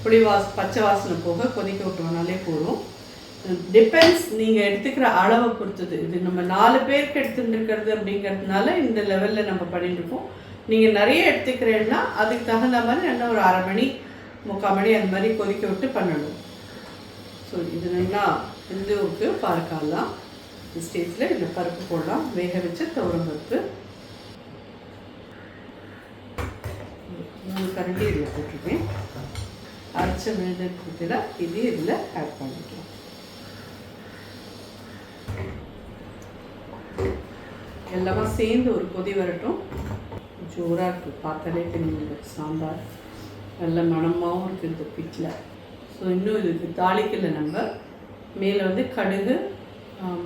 புளி பச்சை வாசனை போக கொதிக்க விட்டோம்னாலே போதும். டிபெண்ட்ஸ் நீங்கள் எடுத்துக்கிற அளவை பொறுத்தது. இது நம்ம 4 பேருக்கு எடுத்துகிட்டு இருக்கிறது அப்படிங்கிறதுனால இந்த லெவலில் நம்ம பண்ணிட்டுருக்கோம். நீங்கள் நிறைய எடுத்துக்கிறேன்னா அதுக்கு தகுந்த மாதிரி நல்லா ஒரு 1/2 மணி 3/4 மணி அந்த மாதிரி கொதிக்க விட்டு பண்ணணும். ஸோ இது நல்லா இந்துவுக்கு பால்காயெலாம் இந்த ஸ்டேஜில் இந்த பருப்பு போடலாம். வேக வச்ச துவரம் பருப்பு 3 கரண்டி இதில் போட்டிருக்கேன். அரைச்ச விழுதுல இது இதில் ஆட் பண்ணிக்கலாம். எல்லாமே சேர்ந்து ஒரு கொதி வரட்டும். ஜோராக இருக்குது, பார்த்தாலே தெரியும். சாம்பார் நல்ல மணமாகவும் இருக்குது இந்த பிட்டில். ஸோ இன்னும் இதுக்கு தாளிக்கல. நம்ம மேலே வந்து கடுகு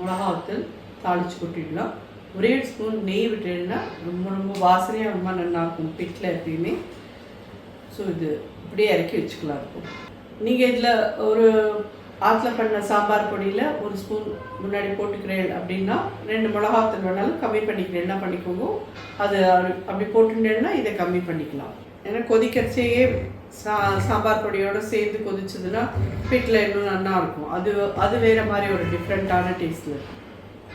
மிளகாத்தூள் தாளித்து கொட்டிடலாம். ஒரே ஸ்பூன் நெய் விட்டுன்னா ரொம்ப ரொம்ப வாசனையாக ரொம்ப நல்லாயிருக்கும் பிட்டில் எப்பயுமே. ஸோ இது இப்படியே இறக்கி வச்சுக்கலாம் இருக்கும். நீங்கள் இதில் ஒரு ஆற்றுல பண்ண சாம்பார் பொடியில் 1 ஸ்பூன் முன்னாடி போட்டுக்கிறேன் அப்படின்னா 2 மிளகாத்தூள் வேணாலும் கம்மி பண்ணிக்கிறேன். என்ன பண்ணிக்கோங்க, அது அப்படி போட்டுட்டேன்னா இதை கம்மி பண்ணிக்கலாம். ஏன்னா கொதிக்கிறச்சையே சாம்பார் பொடியோடு சேர்ந்து கொதிச்சதுன்னா பிட்டில் இன்னும் நல்லா இருக்கும். அது வேறு மாதிரி ஒரு டிஃப்ரெண்ட்டான டேஸ்ட்டில் இருக்கும்.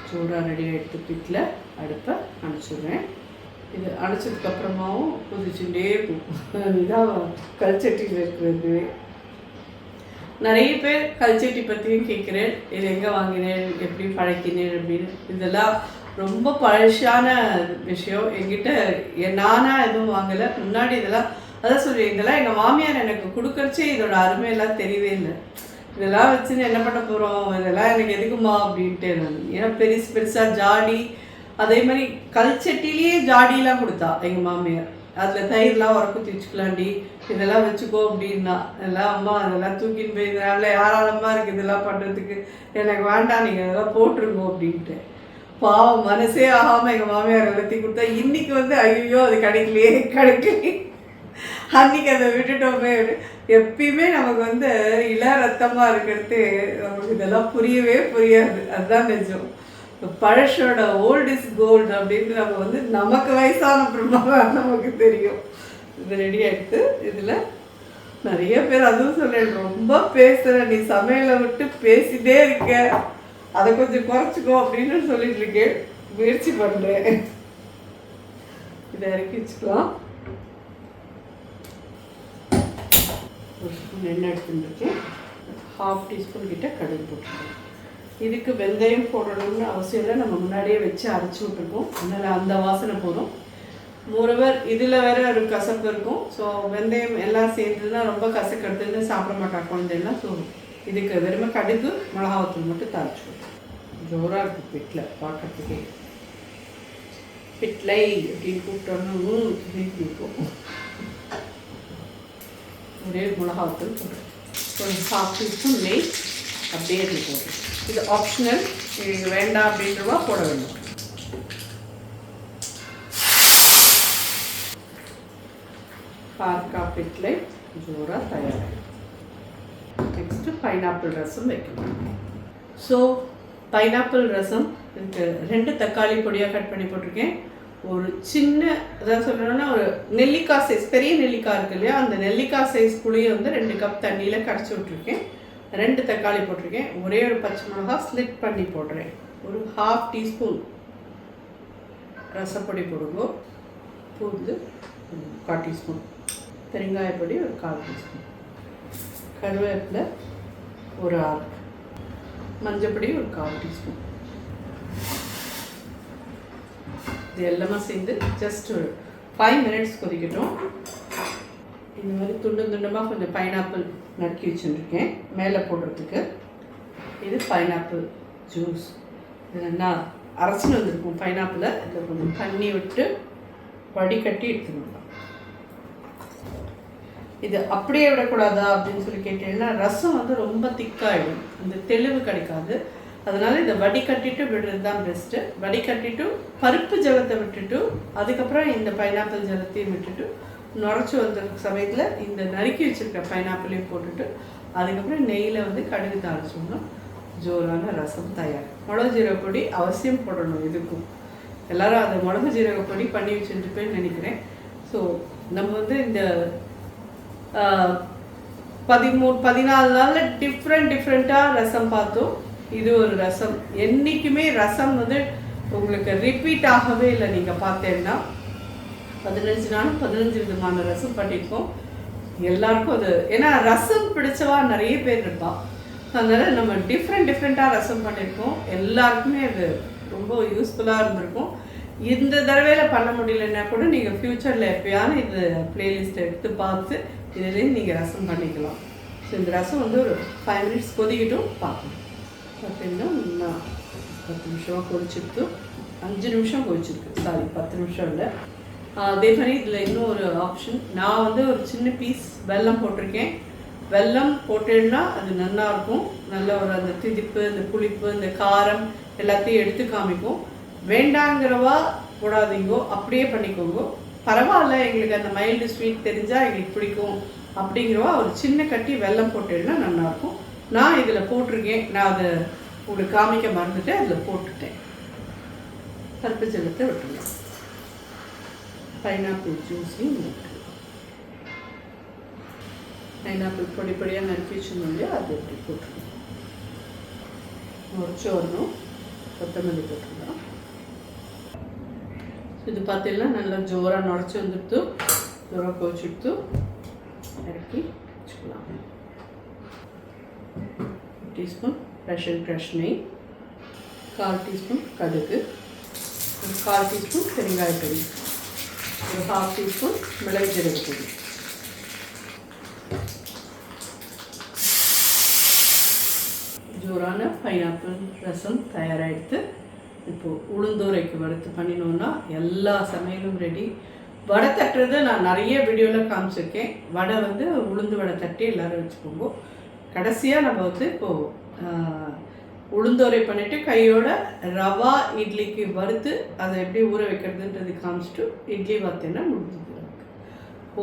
சூடாக ரெடியாக எடுத்து பிட்டில் அடுப்பை அணைச்சிடுறேன். இது அணைச்சதுக்கப்புறமாவும் கொதிச்சுட்டே இருக்கும். இதான் கல்ச்சட்டியில் இருக்கிறது. நிறைய பேர் கல்ச்சட்டி பற்றியும் கேட்குறேன். இது எங்கே வாங்கினேன், எப்படி பழக்கினேன் அப்படின்னு. இதெல்லாம் ரொம்ப பழசான விஷயம். என்கிட்ட நானாக எதுவும் வாங்கலை. முன்னாடி இதெல்லாம் அதான் சொல்லுவேன், இதெல்லாம் எங்கள் மாமியார் எனக்கு கொடுக்கறச்சே இதோட அருமையெல்லாம் தெரியவே இல்லை. இதெல்லாம் வச்சுன்னு என்ன பண்ண போகிறோம், இதெல்லாம் எனக்கு எதுக்குமா அப்படின்ட்டு நான். ஏன்னா பெருசாக ஜாடி, அதே மாதிரி கல்ச்சட்டிலேயே ஜாடியெலாம் கொடுத்தா எங்கள் மாமியார். அதில் தயிர்லாம் உரக்குத்தி வச்சுக்கலாண்டி, இதெல்லாம் வச்சுக்கோ அப்படின்னா. இதெல்லாம் அம்மா அதெல்லாம் தூக்கின்னு போய் இதனால யாராலமாக இருக்குது இதெல்லாம் பண்ணுறதுக்கு, எனக்கு வேண்டாம் நீங்கள் இதெல்லாம் போட்டுருங்க அப்படின்ட்டு. பாவம் மனசே ஆகாமல் எங்கள் மாமியார் எல்லாத்தையும் கொடுத்தா. இன்றைக்கி வந்து ஐயோ அது கிடைக்கலையே அன்றைக்கி அதை விட்டுட்டோமே. எப்பயுமே நமக்கு வந்து இள ரத்தமாக இருக்கிறது நமக்கு இதெல்லாம் புரியவே புரியாது. அதுதான் நிஜம். பழசோட ஓல்ட் இஸ் கோல்டு அப்படின்னு நம்ம வந்து நமக்கு வயசான அப்புறமா நமக்கு தெரியும். இது ரெடி ஆகிடுது. இதில் நிறைய பேர் அதுவும் சொல்கிறேன், ரொம்ப பேசுகிற நீ சமையலை விட்டு பேசிட்டே இருக்க, அதை கொஞ்சம் குறைச்சிக்கோ அப்படின்னு சொல்லிட்டு இருக்கேன். முயற்சி பண்ணுறேன். இதை இறக்கி வச்சுக்கலாம். ஒரு ஸ்பூன் எண்ணெய் எடுத்துருக்கேன். 1/2 டீஸ்பூன் கிட்ட கடுகு போட்டுருக்கேன். இதுக்கு வெந்தயம் போடணும்னு அவசியம் இல்லை. நம்ம முன்னாடியே வச்சு அரைச்சி விட்டுருக்கோம். அதனால் அந்த வாசனை போதும். மோரோவர் இதில் வேறு ஒரு கசப்பு இருக்கும். ஸோ வெந்தயம் எல்லாம் சேர்ந்துன்னா ரொம்ப கசக்கிறதுன்னு சாப்பிட மாட்டாங்க குழந்தைன்னா. ஸோ இதுக்கு வெறுமை கடுகு மிளகாத்தூள் மட்டும் தாளிச்சு விட்டுருக்கோம். ஜோராக இருக்குது பிட்டில் பார்க்கறதுக்கே. பிட்லை அப்படின்னு கூப்பிட்டோன்னு இருக்கும். ஒரே மிளகாத்தூள் போடுறேன். கொஞ்சம் 1/2 டீஸ்பூன் நெய் அப்படியே போடுறேன். இது ஆப்ஷனல், இது வேண்டாம் அப்படின்றவா போட வேண்டும். பார்க்கா பிட்லை ஜோராக தயாராக. நெக்ஸ்ட்டு பைனாப்பிள் ரசம் வைக்கணும். ஸோ பைனாப்பிள் ரசம் இதுக்கு 2 தக்காளி பொடியாக கட் பண்ணி போட்டிருக்கேன். ஒரு சின்ன அதாவது சொல்லணும்னா ஒரு நெல்லிக்காய் சைஸ், பெரிய நெல்லிக்காய் இருக்கு இல்லையா, அந்த நெல்லிக்காய் சைஸ் புளியை வந்து 2 கப் தண்ணியில் கரைச்சி விட்ருக்கேன். 2 தக்காளி போட்டிருக்கேன். ஒரே ஒரு பச்சை மிளகா ஸ்லிட் பண்ணி போடுறேன். ஒரு 1/2 டீஸ்பூன் ரசப்பொடி போடுங்க. பூண்டு 1/4 டீஸ்பூன், பெருங்காயப்பொடி ஒரு 1/4 டீஸ்பூன், கருவேப்பிலை ஒரு 6, மஞ்சப்பொடி ஒரு 1/4 டீஸ்பூன். இது எல்லாமே சேர்ந்து ஜஸ்ட் ஒரு 5 மினிட்ஸ் கொதிக்கட்டும். இந்த மாதிரி துண்டமாக கொஞ்சம் பைனாப்பிள் நறுக்கி வச்சுருக்கேன் மேலே போடுறதுக்கு. இது பைனாப்பிள் ஜூஸ். இது நான் அரைச்சின்னு வந்திருக்கோம் பைனாப்பிளை. இதில் கொஞ்சம் தண்ணி விட்டு வடிகட்டி எடுத்துக்கணும். இது அப்படியே விடக்கூடாதா அப்படின்னு சொல்லி கேட்டீங்கன்னா ரசம் வந்து ரொம்ப திக்காகிடும், இந்த தெளிவு கிடைக்காது. அதனால் இதை வடிகட்டிட்டு விடுறது தான் பெஸ்ட்டு. வடிகட்டிட்டு பருப்பு ஜலத்தை விட்டுட்டு அதுக்கப்புறம் இந்த பைனாப்பிள் ஜலத்தையும் விட்டுட்டு நுரைச்சி வந்த சமயத்தில் இந்த நறுக்கி வச்சுருக்க பைனாப்பிளையும் போட்டுட்டு அதுக்கப்புறம் நெய்யில் வந்து கடுகு தாளிச்சோம்னா ஜோரான ரசம் தயார். மிளகு ஜீரக பொடி அவசியம் போடணும் இதுக்கும். எல்லோரும் அதை மிளகு ஜீரக பொடி பண்ணி வச்சுருப்பேன்னு நினைக்கிறேன். ஸோ நம்ம வந்து இந்த 13-14 நாளில் டிஃப்ரெண்ட்டாக ரசம் பார்த்தோம். இது ஒரு ரசம். என்றைக்குமே ரசம் வந்து உங்களுக்கு ரிப்பீட் ஆகவே இல்லை. நீங்கள் பார்த்தேன்னா 15 நாளும் 15 விதமான ரசம் பண்ணியிருக்கோம். எல்லாருக்கும் அது ஏன்னா ரசம் பிடிச்சவா நிறைய பேர் இருப்பான். அதனால் நம்ம டிஃப்ரெண்ட்டாக ரசம் பண்ணியிருக்கோம். எல்லாருக்குமே அது ரொம்ப யூஸ்ஃபுல்லாக இருந்திருக்கும். இந்த தடவையில் பண்ண முடியலன்னா கூட நீங்கள் ஃப்யூச்சரில் எப்பயாவது இந்த பிளேலிஸ்ட்டை எடுத்து பார்த்து இதுலேருந்து நீங்கள் ரசம் பண்ணிக்கலாம். ஸோ இந்த ரசம் வந்து ஒரு 5 மினிட்ஸ் கொதிக்கிட்டும் பார்க்கணும். பார்த்தீங்கன்னா நான் 10 நிமிஷமாக கொதிச்சிருக்கு. 5 நிமிஷம் கொதிச்சிருக்கு, சாரி 10 நிமிஷம் இல்லை. அதே மாதிரி இதில் இன்னும் ஒரு ஆப்ஷன், நான் வந்து ஒரு சின்ன பீஸ் வெல்லம் போட்டிருக்கேன். வெல்லம் போட்டேன்னா அது நல்லாயிருக்கும். நல்ல ஒரு அந்த திதிப்பு, இந்த புளிப்பு, இந்த காரம் எல்லாத்தையும் எடுத்து காமிக்கும். வேண்டாங்கிறவா போடாதீங்கோ, அப்படியே பண்ணிக்கோங்க. பரவாயில்ல, எங்களுக்கு அந்த மைல்டு ஸ்வீட் தெரிஞ்சால் எங்களுக்கு பிடிக்கும் அப்படிங்கிறவா ஒரு சின்ன கட்டி வெல்லம் போட்டேன்னா நல்லாயிருக்கும். நான் இதில் போட்டிருக்கேன். நான் அதை உங்களுக்கு காமிக்க மறந்துட்டேன், அதில் போட்டுட்டேன். பருப்பு ஜலத்தை விட்டுருங்க. பைனாப்பிள் ஜூஸையும் விட்டு, பைனாப்பிள் பொடி பொடியாக நறுக்கி வச்சுருந்தோம் இல்லையா, அது எப்படி போட்டுருங்க. உரைச்சி வரணும். கொத்தமல்லி போட்டுருந்தோம். இது பார்த்தீங்கன்னா நல்லா ஜோராக நுரைச்சி வந்துடுத்து, ஜோராக கொதிச்சுடுத்து இறக்கி வச்சுக்கலாம். டீஸ்பூன் ஃப்ரெஷ் நெய், 1/4 டீஸ்பூன் கடுகு, ஒரு 1/4 டீஸ்பூன் பெருங்காயப்பொடி, ஒரு 1/2 டீஸ்பூன் மிளகு ஜீரக பொடி. ஜோரான பைனாப்பிள் ரசம் தயாராகிடுது. இப்போது உளுந்தோரைக்கு வறுத்து பண்ணினோன்னா எல்லா சமையலும் ரெடி. வடை தட்டுறது நான் நிறைய வீடியோவில் காமிச்சிருக்கேன். வடை வந்து உளுந்து வடை தட்டி எல்லோரும் வச்சுக்கோங்க. கடைசியாக நம்ம வந்து இப்போது உளுந்தோரை பண்ணிவிட்டு கையோட ரவா இட்லிக்கு வறுத்து அதை எப்படி ஊற வைக்கிறதுன்றது காமிச்சிட்டு இட்லி பார்த்தேன்னா முடிஞ்சது. ஓ,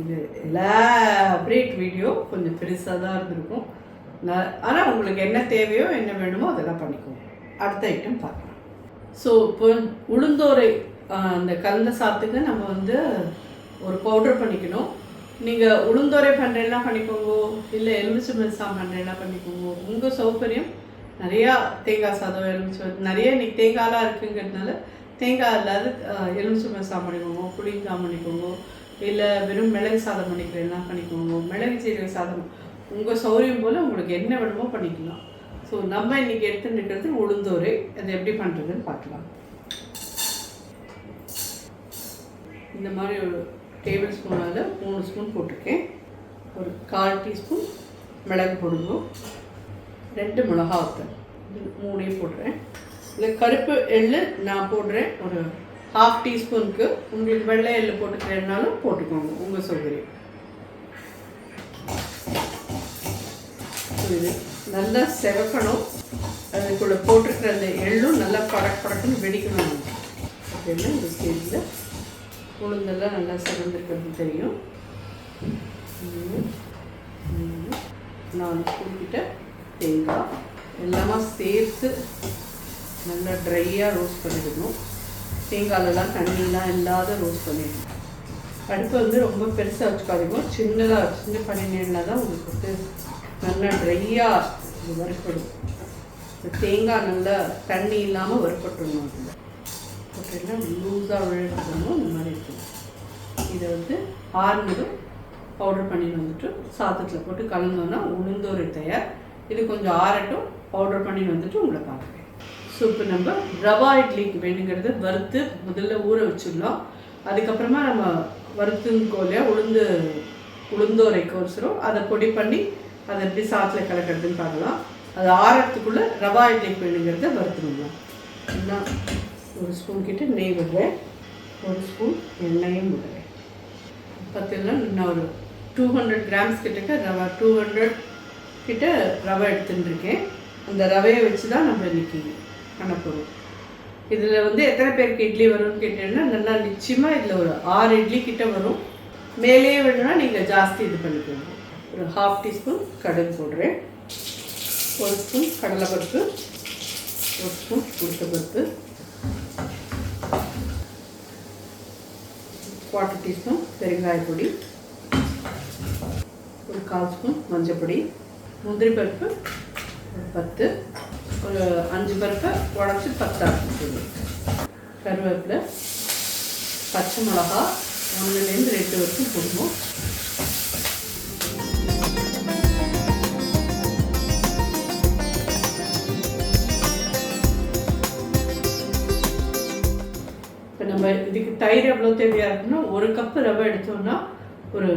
இது எலாபரேட் வீடியோ கொஞ்சம் பெருசாக தான் இருந்திருக்கும். ஆனால் உங்களுக்கு என்ன தேவையோ என்ன வேணுமோ அதெல்லாம் பண்ணிக்கோங்க. அடுத்த ஐட்டம் பார்க்கலாம். ஸோ இப்போ உளுந்தோரை அந்த கலந்த சாத்துக்கு நம்ம வந்து ஒரு பவுடர் பண்ணிக்கணும். நீங்கள் உளுந்தோரை பண்ணுறேன்னா பண்ணிக்கோங்க, இல்லை எலுமிச்சம்பழம் சாதம் பண்ணுறேன்னா பண்ணிக்கோங்க. உங்கள் சௌகரியம். நிறையா தேங்காய் சாதம், எலுமிச்சம்பழம் நிறைய இன்றைக்கி தேங்காயெலாம் இருக்குங்கிறதுனால தேங்காய் இல்லாத எலுமிச்சம்பழம் சாதம் பண்ணிக்கோங்க, புளிசாதம் பண்ணிக்கோங்க, இல்லை வெறும் மிளகு சாதம் பண்ணிக்கிறேன்னா பண்ணிக்கோங்க, மிளகு சீரக சாதம் உங்கள் சௌகரியம் போல் உங்களுக்கு என்ன வேணுமோ பண்ணிக்கலாம். ஸோ நம்ம இன்றைக்கி எடுத்துகிட்டு இருக்கிறது உளுந்தோரை. அதை எப்படி பண்ணுறதுன்னு பார்க்கலாம். இந்த மாதிரி ஒரு டேபிள் ஸ்பூனால் 3 ஸ்பூன் போட்டிருக்கேன். ஒரு 1/4 டீஸ்பூன் மிளகு போடுங்க, 2 மிளகா வத்தல், 3 போடுறேன். இந்த கருப்பு எள்ளு நான் போடுறேன் ஒரு 1/2 டீஸ்பூனுக்கு. உங்களுக்கு வெள்ளை எள்ளு போட்டுக்கிறேன்னாலும் போட்டுக்கோங்க, உங்கள் சௌகரியம். இது நல்லா செவக்கணும். அதுக்குள்ளே போட்டிருக்கிற அந்த எள்ளும் நல்லா படக்குன்னு வெடிக்கணும். அப்படின்னா இந்த ஸ்டேஜில் உளுந்தெல்லாம் நல்லா செவந்திருக்கிறது தெரியும். 4 ஸ்பூன் கிட்ட தேங்காய் எல்லாமே சேர்த்து நல்லா ட்ரையாக ரோஸ்ட் பண்ணிடணும். தேங்காயிலலாம் தண்ணிலாம் இல்லாத ரோஸ்ட் பண்ணிடணும். அடுப்பு வந்து ரொம்ப பெருசாக வச்சுக்காதீங்க, சின்ன பண்ணினேன்னா தான் உங்களுக்கு வந்து நல்லா ட்ரையாக வறுப்படும். தேங்காய் நல்லா தண்ணி இல்லாமல் வறுப்பட்டுடணும். போட்டெல்லாம் லூஸாக விழுக்கணும். இந்த மாதிரி இருக்கும். இதை வந்து ஆறுனதும் பவுடர் பண்ணி வந்துட்டு சாதத்தில் போட்டு கலந்தோன்னா உளுந்தோரை தயார். இது கொஞ்சம் ஆறட்டும், பவுடர் பண்ணி வந்துட்டு உங்களை பார்க்குறேன். ஸோ இப்போ நம்ம ரவா இட்லிக்கு வேணுங்கிறது வறுத்து முதல்ல ஊற வச்சிடலாம். அதுக்கப்புறமா நம்ம வறுத்துங்கோ இல்லையா உளுந்தோரைக்கு ஒருசரம் அதை பொடி பண்ணி அதை எப்படி சாத்தில் கலக்கிறதுன்னு பார்க்கலாம். அது ஆறத்துக்குள்ளே ரவா இட்லிக்கு வேணுங்கிறத வறுத்துடலாம். என்ன 1 ஸ்பூன் கிட்ட நெய் விடுறேன், 1 ஸ்பூன் எண்ணெயும் விடுறேன். பார்த்தீங்கன்னா நான் ஒரு 200 கிராம்ஸ் கிட்டக்க ரவை 200 கிட்ட ரவை எடுத்துட்டுருக்கேன். அந்த ரவையை வச்சு தான் நம்ம இன்றைக்கி பண்ண போகிறோம். இதில் வந்து எத்தனை பேருக்கு இட்லி வரும்னு கேட்டீங்கன்னா நல்லா நிச்சயமாக இதில் ஒரு 6 இட்லி கிட்ட வரும். மேலேயே வேணும்னா நீங்கள் ஜாஸ்தி இது பண்ணிக்கோங்க. ஒரு 1/2 டீஸ்பூன் கடுகு போடுறேன், 1 ஸ்பூன் கடலைப்பருப்பு, 1 ஸ்பூன் உளுத்தப்பருப்பு, 1/4 டீஸ்பூன் பெருங்காய பொடி, ஒரு 1/4 ஸ்பூன் மஞ்சள் பொடி, முந்திரி பருப்பு ஒரு 10, ஒரு 5 பருப்பை உடச்சி 10 ஆக்கிட்டு, கருவேப்பிலை, பச்சை மிளகா 1லேருந்து 2 வரைக்கும் போடுவோம். இப்போ நம்ம இதுக்கு தயிர் எவ்வளோ தேவையாக இருக்குன்னா 1 கப்பு ரவை எடுத்தோம்னா ஒரு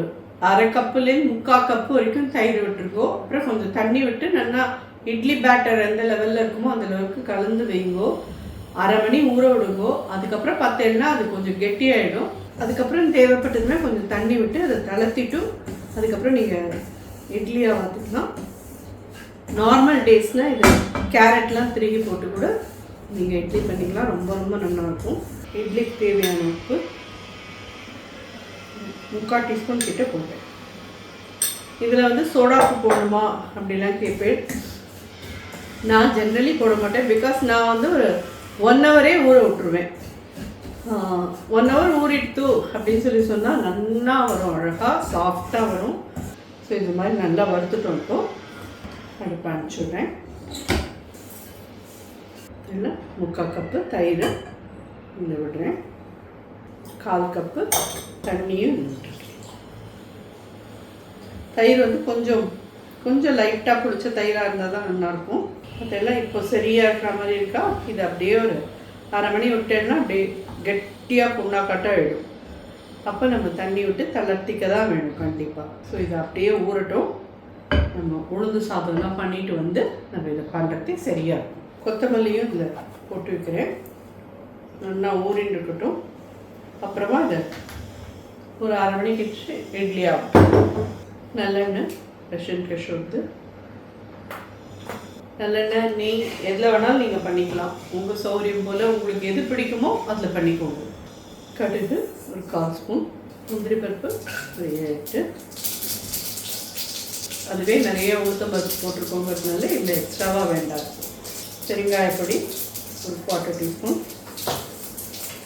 1/2 கப்புலேருந்து 3/4 கப்பு வரைக்கும் தயிர் விட்டுருக்கோம். அப்புறம் கொஞ்சம் தண்ணி விட்டு நல்லா இட்லி பேட்டர் எந்த லெவலில் இருக்குமோ அந்த அளவுக்கு கலந்து வைங்கோ. 1/2 மணி ஊற விடுங்கோ. அதுக்கப்புறம் 10 அது கொஞ்சம் கெட்டியாகிடும். அதுக்கப்புறம் தேவைப்பட்டதுன்னா கொஞ்சம் தண்ணி விட்டு அதை தளர்த்திட்டு அதுக்கப்புறம் நீங்கள் இட்லியாக பார்த்துக்கலாம். நார்மல் டேஸ்னால் இது கேரட்லாம் திருகி போட்டு கூட நீங்கள் இட்லி பண்ணிக்கலாம். ரொம்ப ரொம்ப நல்லாயிருக்கும். இட்லிக்கு தேவையான உப்பு 3/4 டீஸ்பூன் கிட்ட போட்டேன். இதில் வந்து சோடாப்பு போடணுமா அப்படிலாம் கேட்பேன். நான் ஜென்ரலி போட மாட்டேன். பிகாஸ் நான் வந்து ஒரு 1 ஹவரே ஊற விட்டுருவேன். 1 ஹவர் ஊறிட்டு அப்படின்னு சொன்னால் நல்லா வரும், அழகாக சாஃப்டாக வரும். ஸோ இது மாதிரி நல்லா வறுத்துட்டு வந்துட்டோம். அடுப்பு அனுப்பிச்சுடுறேன். இல்லை 3/4 கப்பு தயிர் இதில் விடுறேன், 1/4 கப்பு தண்ணியும் விட்டுருக்கேன். தயிர் வந்து கொஞ்சம் லைட்டாக பிடிச்ச தயிராக இருந்தால் தான் நல்லாயிருக்கும். அதெல்லாம் இப்போ சரியாக இருக்கிற மாதிரி இருக்கா. இது அப்படியே ஒரு 1/2 மணி விட்டேன்னா அப்படியே கெட்டியாக புண்ணாக்காட்டம் ஆகிடும். அப்போ நம்ம தண்ணி விட்டு தளர்த்திக்க தான் வேணும் கண்டிப்பாக. ஸோ இது அப்படியே ஊறட்டும். நம்ம உளுந்து சாதம்லாம் பண்ணிட்டு வந்து நம்ம இதை பண்ணுறதே சரியாக இருக்கும். கொத்தமல்லியும் இதில் போட்டு வைக்கிறேன், நல்லா ஊறின்னு இருக்கட்டும். அப்புறமா இதை ஒரு 1/2 மணி கிட்ட இட்லி ஆகும். நல்லெண்ணெய் ரஷன் கஷ் வந்து நல்லெண்ணெய் நெய் எதில் வேணாலும் நீங்கள் பண்ணிக்கலாம். உங்கள் சௌகரியம் போல் உங்களுக்கு எது பிடிக்குமோ அதில் பண்ணிக்கோங்க. கடுகு ஒரு 1/4 ஸ்பூன், முந்திரி பருப்பு ஒரு 8, அதுவே நிறைய உளுத்தம் பருப்பு போட்டிருக்கோங்கிறதுனால இல்லை எக்ஸ்ட்ராவாக வேண்டாம். பெருங்காயப்பொடி ஒரு 1/4 டீஸ்பூன்,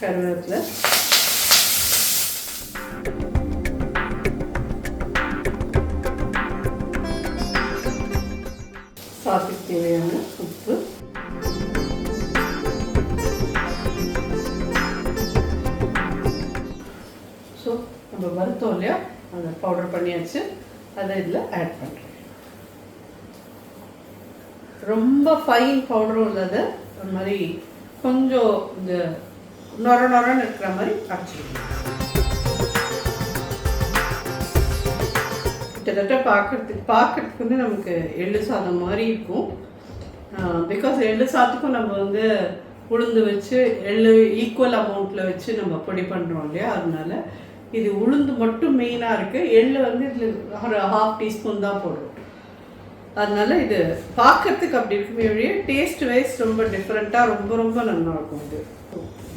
கருவேப்பிலை, சாதத்துக்கு தேவையான உப்பு, ஸோ நம்ம வறுத்தோம் இல்லையா அதை பவுடர் பண்ணியாச்சு. அதை இதில் ஆட் பண்ணுறேன். ரொம்ப ஃபைன் பவுடரும் இல்லாத ஒரு மாதிரி கொஞ்சம் இந்த நொரன்னு இருக்கிற மாதிரி அரைச்சிக்கணும். கிட்டத்தட்ட பார்க்குறதுக்கு வந்து நமக்கு எள்ளு சாதம் மாதிரி இருக்கும். பிகாஸ் எள்ளு சாத்துக்கும் நம்ம வந்து உளுந்து வச்சு எள்ளு ஈக்குவல் அமௌண்ட்டில் வச்சு நம்ம பொடி பண்ணுறோம் இல்லையா, அதனால இது உளுந்து மட்டும் மெயினாக இருக்குது. எள்ளு வந்து இதில் ஒரு 1/2 டீஸ்பூன் தான் போடுறோம். அதனால இது பார்க்கறதுக்கு அப்படி இருக்குமே வழியே டேஸ்ட் வைஸ் ரொம்ப டிஃப்ரெண்ட்டாக ரொம்ப ரொம்ப நல்லாயிருக்கும். இது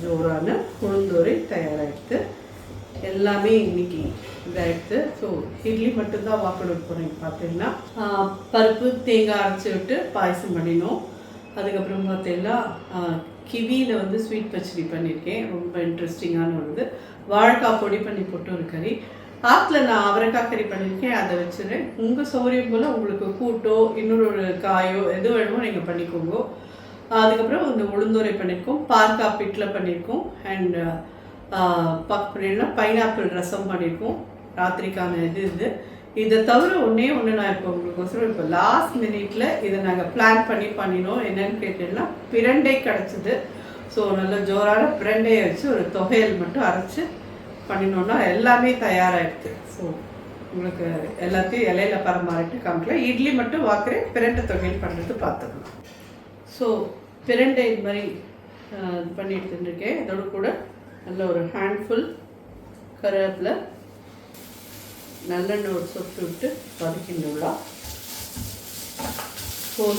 ஜோரான உளுந்தோரை தயாராகிடுது. எல்லாமே இன்னைக்கு இதாகிடுது. ஸோ இட்லி மட்டும்தான் வாக்கெடுக்க போகிறேன். பார்த்தீங்கன்னா பருப்பு தேங்காய் அரைச்சி விட்டு பாயசம் பண்ணினோம். அதுக்கப்புறம் பார்த்தீங்கன்னா கிவியில் வந்து ஸ்வீட் பச்சடி பண்ணியிருக்கேன். ரொம்ப இன்ட்ரெஸ்டிங்கான ஒரு இது. வாழைக்காய் பொடி பண்ணி போட்டு ஒரு கறி. ஆற்றுல நான் அவரைக்காய் கறி பண்ணியிருக்கேன், அதை வச்சுருவேன். உங்கள் சௌகரியம் போல் உங்களுக்கு கூட்டோ இன்னொரு காயோ எது வேணுமோ நீங்கள் பண்ணிக்கோங்க. அதுக்கப்புறம் இந்த உளுந்தோரை பண்ணியிருக்கோம், பாற்காய் பிட்டில் பண்ணியிருக்கோம், அண்ட் அப்படின்னா பைனாப்பிள் ரசம் பண்ணியிருக்கோம். ராத்திரிக்கான இது இதை தவிர ஒன்று நான் இப்போ உங்களுக்கோசரம் இப்போ லாஸ்ட் மினிட்ல இதை நாங்கள் பிளான் பண்ணினோம். என்னன்னு கேட்டீங்கன்னா பிரண்டை கிடச்சிது. ஸோ நல்ல ஜோரான பிரண்டையை வச்சு ஒரு தொகையல் மட்டும் அரைச்சி பண்ணினோன்னா எல்லாமே தயாராகிடுது. ஸோ உங்களுக்கு எல்லாத்தையும் இலையில பரமாறிட்டு காமிக்கல. இட்லி மட்டும் வாக்குறேன், பிரண்டை தொகையல் பண்ணுறது பார்த்துக்கலாம். ஸோ பிரண்டை இது மாதிரி பண்ணிட்டு இருந்திருக்கேன். இதோட கூட நல்ல ஒரு ஹேண்ட்ஃபுல் கருவேப்பிலை நல்லெண்ணெய் ஒரு சொட்டு விட்டு வதக்கிண்டுள்ளா.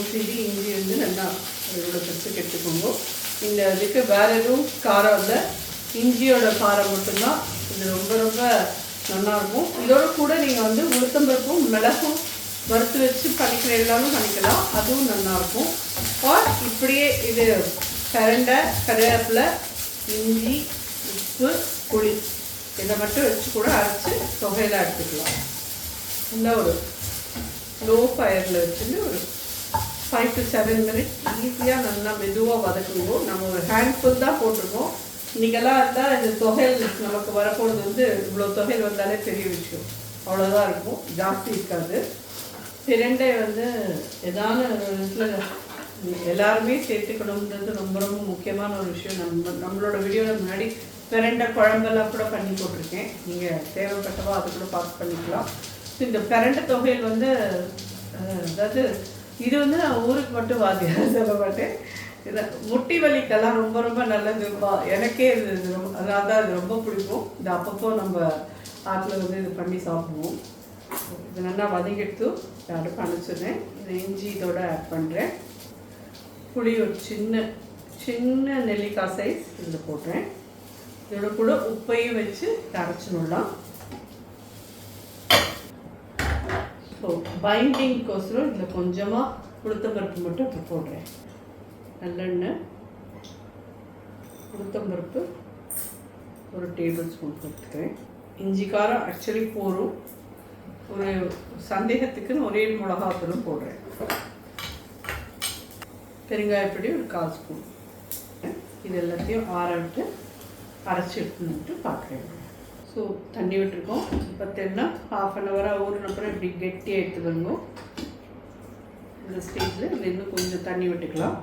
சிடி இஞ்சி வந்து நல்லா அதோட பிடிச்சி கெட்டுக்கோங்க. இந்த இதுக்கு வேறு எதுவும் காரம் இல்லை, இஞ்சியோட காரம் மட்டும்தான். இது ரொம்ப ரொம்ப நல்லாயிருக்கும். இதோட கூட நீங்கள் வந்து உளுத்தம்பருப்பும் மிளகும் வறுத்து வச்சு பண்ணிக்கிறீங்களாலும் பண்ணிக்கலாம், அதுவும் நல்லாயிருக்கும். இப்படியே இது பிரண்டை கருவேப்பிலை இஞ்சி உப்பு புளி இதை மட்டும் வச்சு கூட அரைச்சி தொகையில் எடுத்துக்கலாம். நல்லா ஒரு லோ ஃபயரில் வச்சுட்டு ஒரு 5 to 7 minutes ஈஸியாக நல்லா மெதுவாக வதக்குவோம். நம்ம ஒரு ஹேண்ட்ஃபுல் தான் போட்டிருக்கோம். இன்றைக்கெல்லாம் இருந்தால் இந்த தொகையில் நமக்கு வரப்போகிறது வந்து இவ்வளோ தொகையில் வந்தாலே பெரிய விஷயம், அவ்வளோதான் இருக்கும், ஜாஸ்தி இருக்காது. பிரண்டை வந்து ஏதான இதில் எல்லாருமே சேர்த்துக்கணுன்றது ரொம்ப ரொம்ப முக்கியமான ஒரு விஷயம். நம்மளோட வீடியோவில் முன்னாடி பிரண்டை குழம்பெல்லாம் கூட பண்ணி போட்டிருக்கேன். நீங்கள் தேவைப்பட்டவா அது கூட பார்த்து பண்ணிக்கலாம். இந்த பிரண்டை தொகையில் வந்து அதாவது இது வந்து நான் ஊருக்கு மட்டும் வாத்தியார் சொல்ல மாட்டேன். இதை முட்டி வலிக்கெல்லாம் ரொம்ப ரொம்ப நல்லது. எனக்கே இது அதனால தான் இது ரொம்ப பிடிக்கும். இது அப்பப்போ நம்ம ஆற்றுல வந்து இது பண்ணி சாப்பிடுவோம். இது நல்லா வதங்கிட்டு அடுப்பு அனுப்பிச்சிடுறேன். இதை இஞ்சி இதோட ஆட் பண்ணுறேன். புளி ஒரு சின்ன சின்ன நெல்லிக்காய் சைஸ் இதில் போடுறேன். இதோட கூட உப்பையும் வச்சு அரைச்சிடலாம். ஸோ பைண்டிங்க்கோசரம் இதில் கொஞ்சமாக உளுத்தம்பருப்பு மட்டும் இப்போ போடுறேன். நல்லெண்ணெய் உளுத்தம்பருப்பு ஒரு டேபிள் ஸ்பூன் போட்டுக்கிறேன். இஞ்சி காரம் ஆக்சுவலி போடும். ஒரு சந்தேகத்துக்குன்னு ஒரே மிளகாத்தூளும் போடுறேன். பெருங்காயப்பொடி ஒரு 1/4 ஸ்பூன். இது எல்லாத்தையும் ஆற விட்டு அரைச்சி எடுத்துட்டு பார்க்குறேன். ஸோ தண்ணி விட்டுருக்கோம். பார்த்தீங்கன்னா 1/2 an hour ஊறினப்புறம் இப்படி கெட்டியாக எடுத்துக்கோங்க. இந்த ஸ்டேஜில் இது இன்னும் கொஞ்சம் தண்ணி விட்டுக்கலாம்.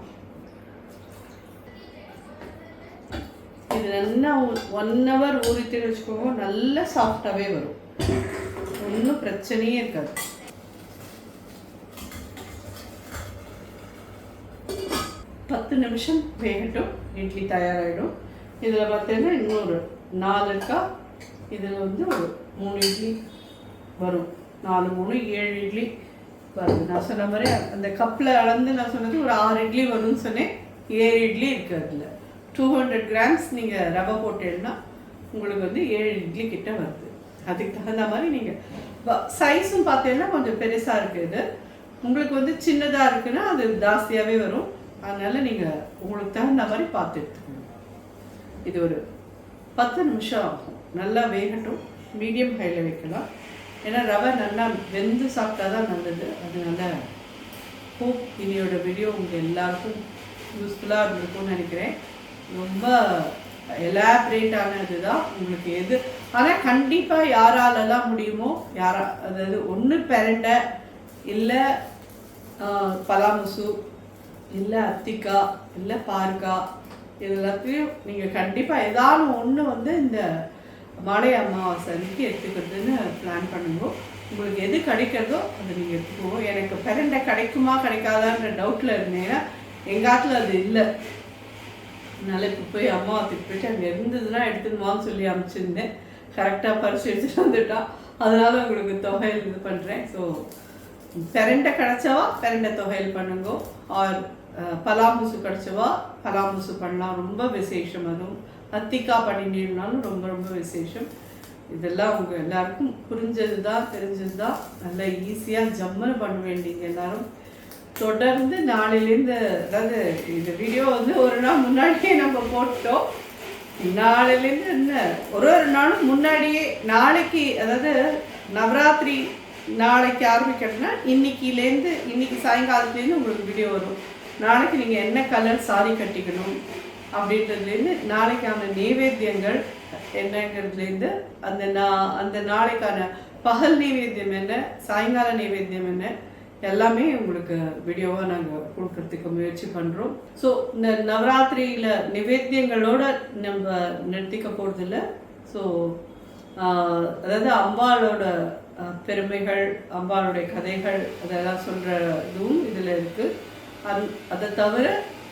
இது நல்லா 1 hour ஊறிட்டுன்னு வச்சுக்கோங்க, நல்லா சாஃப்டாகவே வரும், ஒன்றும் பிரச்சனையே இருக்காது. பத்து நிமிஷம் வேகட்டும், இட்லி தயாராகிடும். இதில் பார்த்தீங்கன்னா இன்னொரு 4 இருக்கா, இதில் வந்து ஒரு 3 இட்லி வரும். 4 3 7 இட்லி வருது. நான் சொன்ன மாதிரி அந்த கப்பில் அளந்து நான் சொன்னது ஒரு 6 இட்லி வரும்னு சொன்னேன். 7 இட்லி இருக்குது. அதில் 200 grams நீங்கள் ரவை போட்டேன்னா உங்களுக்கு வந்து 7 இட்லி கிட்ட வருது. அதுக்கு தகுந்த மாதிரி நீங்கள் சைஸும் பார்த்தீங்கன்னா கொஞ்சம் பெருசாக இருக்குது. உங்களுக்கு வந்து சின்னதாக இருக்குன்னா அது ஜாஸ்தியாகவே வரும். அதனால் நீங்கள் உங்களுக்கு தகுந்த மாதிரி பார்த்து எடுத்துக்கணும். இது ஒரு 10 நிமிஷம் ஆகும். நல்லா வேகட்டும். மீடியம் ஹையில் வைக்கலாம். ஏன்னா ரவை நல்லா வெந்து சாப்பிட்டா தான் நல்லது. அதனால ஹோப் இனியோட வீடியோ உங்கள் எல்லாருக்கும் யூஸ்ஃபுல்லாக இருந்திருக்கும்னு நினைக்கிறேன். ரொம்ப எலாபரேட்டானது தான் உங்களுக்கு எது. ஆனால் கண்டிப்பாக யாராலெல்லாம் முடியுமோ அதாவது ஒன்று பிரண்டை இல்லை பலாமுசு இல்லை அத்திக்காய் இல்லை பாற்காய் இது எல்லாத்தையும் நீங்கள் கண்டிப்பாக ஏதாவது ஒன்று வந்து இந்த மாலை அமாவாசை அன்னைக்கு எடுத்துக்கிறதுன்னு பிளான் பண்ணுங்க. உங்களுக்கு எது கிடைக்கிறதோ அதை நீங்கள் எடுத்துக்கோங்க. எனக்கு பிரண்டை கிடைக்குமா கிடைக்காதான்ற டவுட்டில் இருந்தேன்னா எங்கள் ஆற்றுல அது இல்லை. அதனால் இப்போ போய் அம்மா ஆற்றுக்கு போயிட்டு அங்கே இருந்ததுன்னா எடுத்துக்கணுமான்னு சொல்லி அனுப்பிச்சிருந்தேன். கரெக்டாக பறித்து எடுத்துகிட்டு வந்துட்டான். அதனால உங்களுக்கு தொகையில் இது பண்ணுறேன். ஸோ பிரண்டை கிடச்சவா பிரண்டை தொகையில் பண்ணுங்க. ஆர் பலாமுசு கிடச்சவா பலாமுசு பண்ணலாம், ரொம்ப விசேஷம். அதுவும் அத்திக்காய் பண்ணினீங்கனாலும் ரொம்ப ரொம்ப விசேஷம். இதெல்லாம் அவங்க எல்லாருக்கும் புரிஞ்சது தான், தெரிஞ்சது தான். நல்லா ஈஸியாக ஜம்முன்னு பண்ண வேண்டிங்க எல்லாரும். தொடர்ந்து நாளையிலேருந்து, அதாவது இந்த வீடியோ வந்து ஒரு நாள் முன்னாடியே நம்ம போட்டோம். நாளையிலேருந்து என்ன ஒரு நாளும் முன்னாடியே, நாளைக்கு அதாவது நவராத்திரி நாளைக்கு ஆரம்பிக்கிறதுனா இன்னைக்கு சாயங்காலத்துலேருந்து உங்களுக்கு வீடியோ வரும். நாளைக்கு நீங்கள் என்ன கலர் சாரி கட்டிக்கணும் அப்படின்றதுலேருந்து நாளைக்கான நைவேத்தியங்கள் என்னங்கிறதுலேருந்து அந்த நாளைக்கான பகல் நைவேத்தியம் என்ன, சாயங்கால நைவேத்தியம் என்ன, எல்லாமே உங்களுக்கு வீடியோவாக நாங்கள் கொடுக்கறதுக்கு முயற்சி பண்ணுறோம். ஸோ இந்த நவராத்திரியில் நைவேத்தியங்களோட நம்ம நிறுத்திக்க போகிறதில்ல. ஸோ அதாவது அம்பாளோட பெருமைகள், அம்பாளுடைய கதைகள் அதெல்லாம் சொல்கிற இதுவும் இதில் இருக்குது. அதை தவிர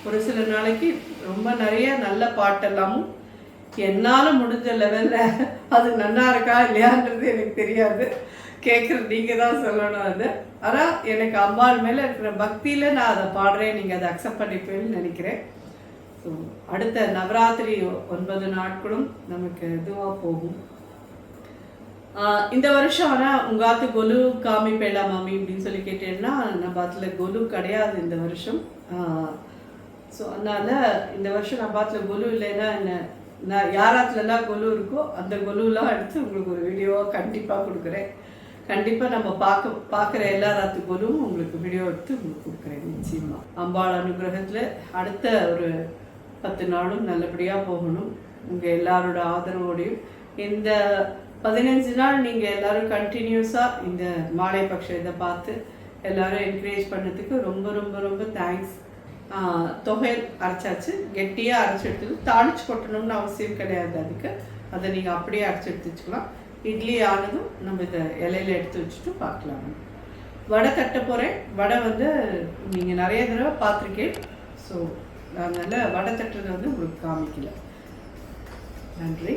ஒரு சில நாளைக்கு ரொம்ப நிறைய நல்ல பாட்டெல்லாமும் என்னால் முடிஞ்ச லெவலில் அது நல்லா இருக்கா இல்லையான்றது எனக்கு தெரியாது, கேட்குறது நீங்கள் தான் சொல்லணும். அது ஆனால் எனக்கு அம்பாள் மேலே இருக்கிற பக்தியில் நான் அதை பாடுறேன், நீங்கள் அதை அக்செப்ட் பண்ணிப்பேன்னு நினைக்கிறேன். ஸோ அடுத்த நவராத்திரி 9 நாட்களும் நமக்கு இதுவாக போகும். இந்த வருஷம் ஆனால் உங்கள் ஆற்று கொலு காமிப்பேலா மாமி அப்படின்னு சொல்லி கேட்டேன்னா நம்ம அதில் கொலு கிடையாது இந்த வருஷம். ஸோ அதனால் இந்த வருஷம் நம்ம ஆற்றுல கொலு இல்லைன்னா என்ன, நான் யாராத்துலலாம் கொலு இருக்கோ அந்த கொலுலாம் எடுத்து உங்களுக்கு ஒரு வீடியோவாக கண்டிப்பாக கொடுக்குறேன். கண்டிப்பாக நம்ம பார்க்குற எல்லா ராத்து கொலுவும் உங்களுக்கு வீடியோ எடுத்து உங்களுக்கு கொடுக்குறேன் நிச்சயமாக. அம்பாள் அனுகிரகத்தில் அடுத்த ஒரு 10 நாளும் நல்லபடியாக போகணும். உங்கள் எல்லாரோட ஆதரவோடையும் இந்த 15 நாள் நீங்கள் எல்லோரும் கண்டினியூஸாக இந்த மாலை பட்ச இதை பார்த்து எல்லோரும் என்கரேஜ் பண்ணதுக்கு ரொம்ப ரொம்ப ரொம்ப தேங்க்ஸ். தொகை அரைச்சாச்சு, கெட்டியாக அரைச்சி எடுத்துட்டு தாளிச்சு கொட்டணும்னு அவசியம் கிடையாது. அதுக்கு அதை நீங்கள் அப்படியே அரைச்சி எடுத்து வச்சுக்கலாம். இட்லி ஆனதும் நம்ம இதை இலையில எடுத்து வச்சுட்டு பார்க்கலாம். வடை தட்ட போகிறேன். வடை வந்து நீங்கள் நிறைய தடவை பார்த்துருக்கேன். ஸோ அதனால் வடை தட்டுறதை வந்து உங்களுக்கு காமிக்கல. நன்றி.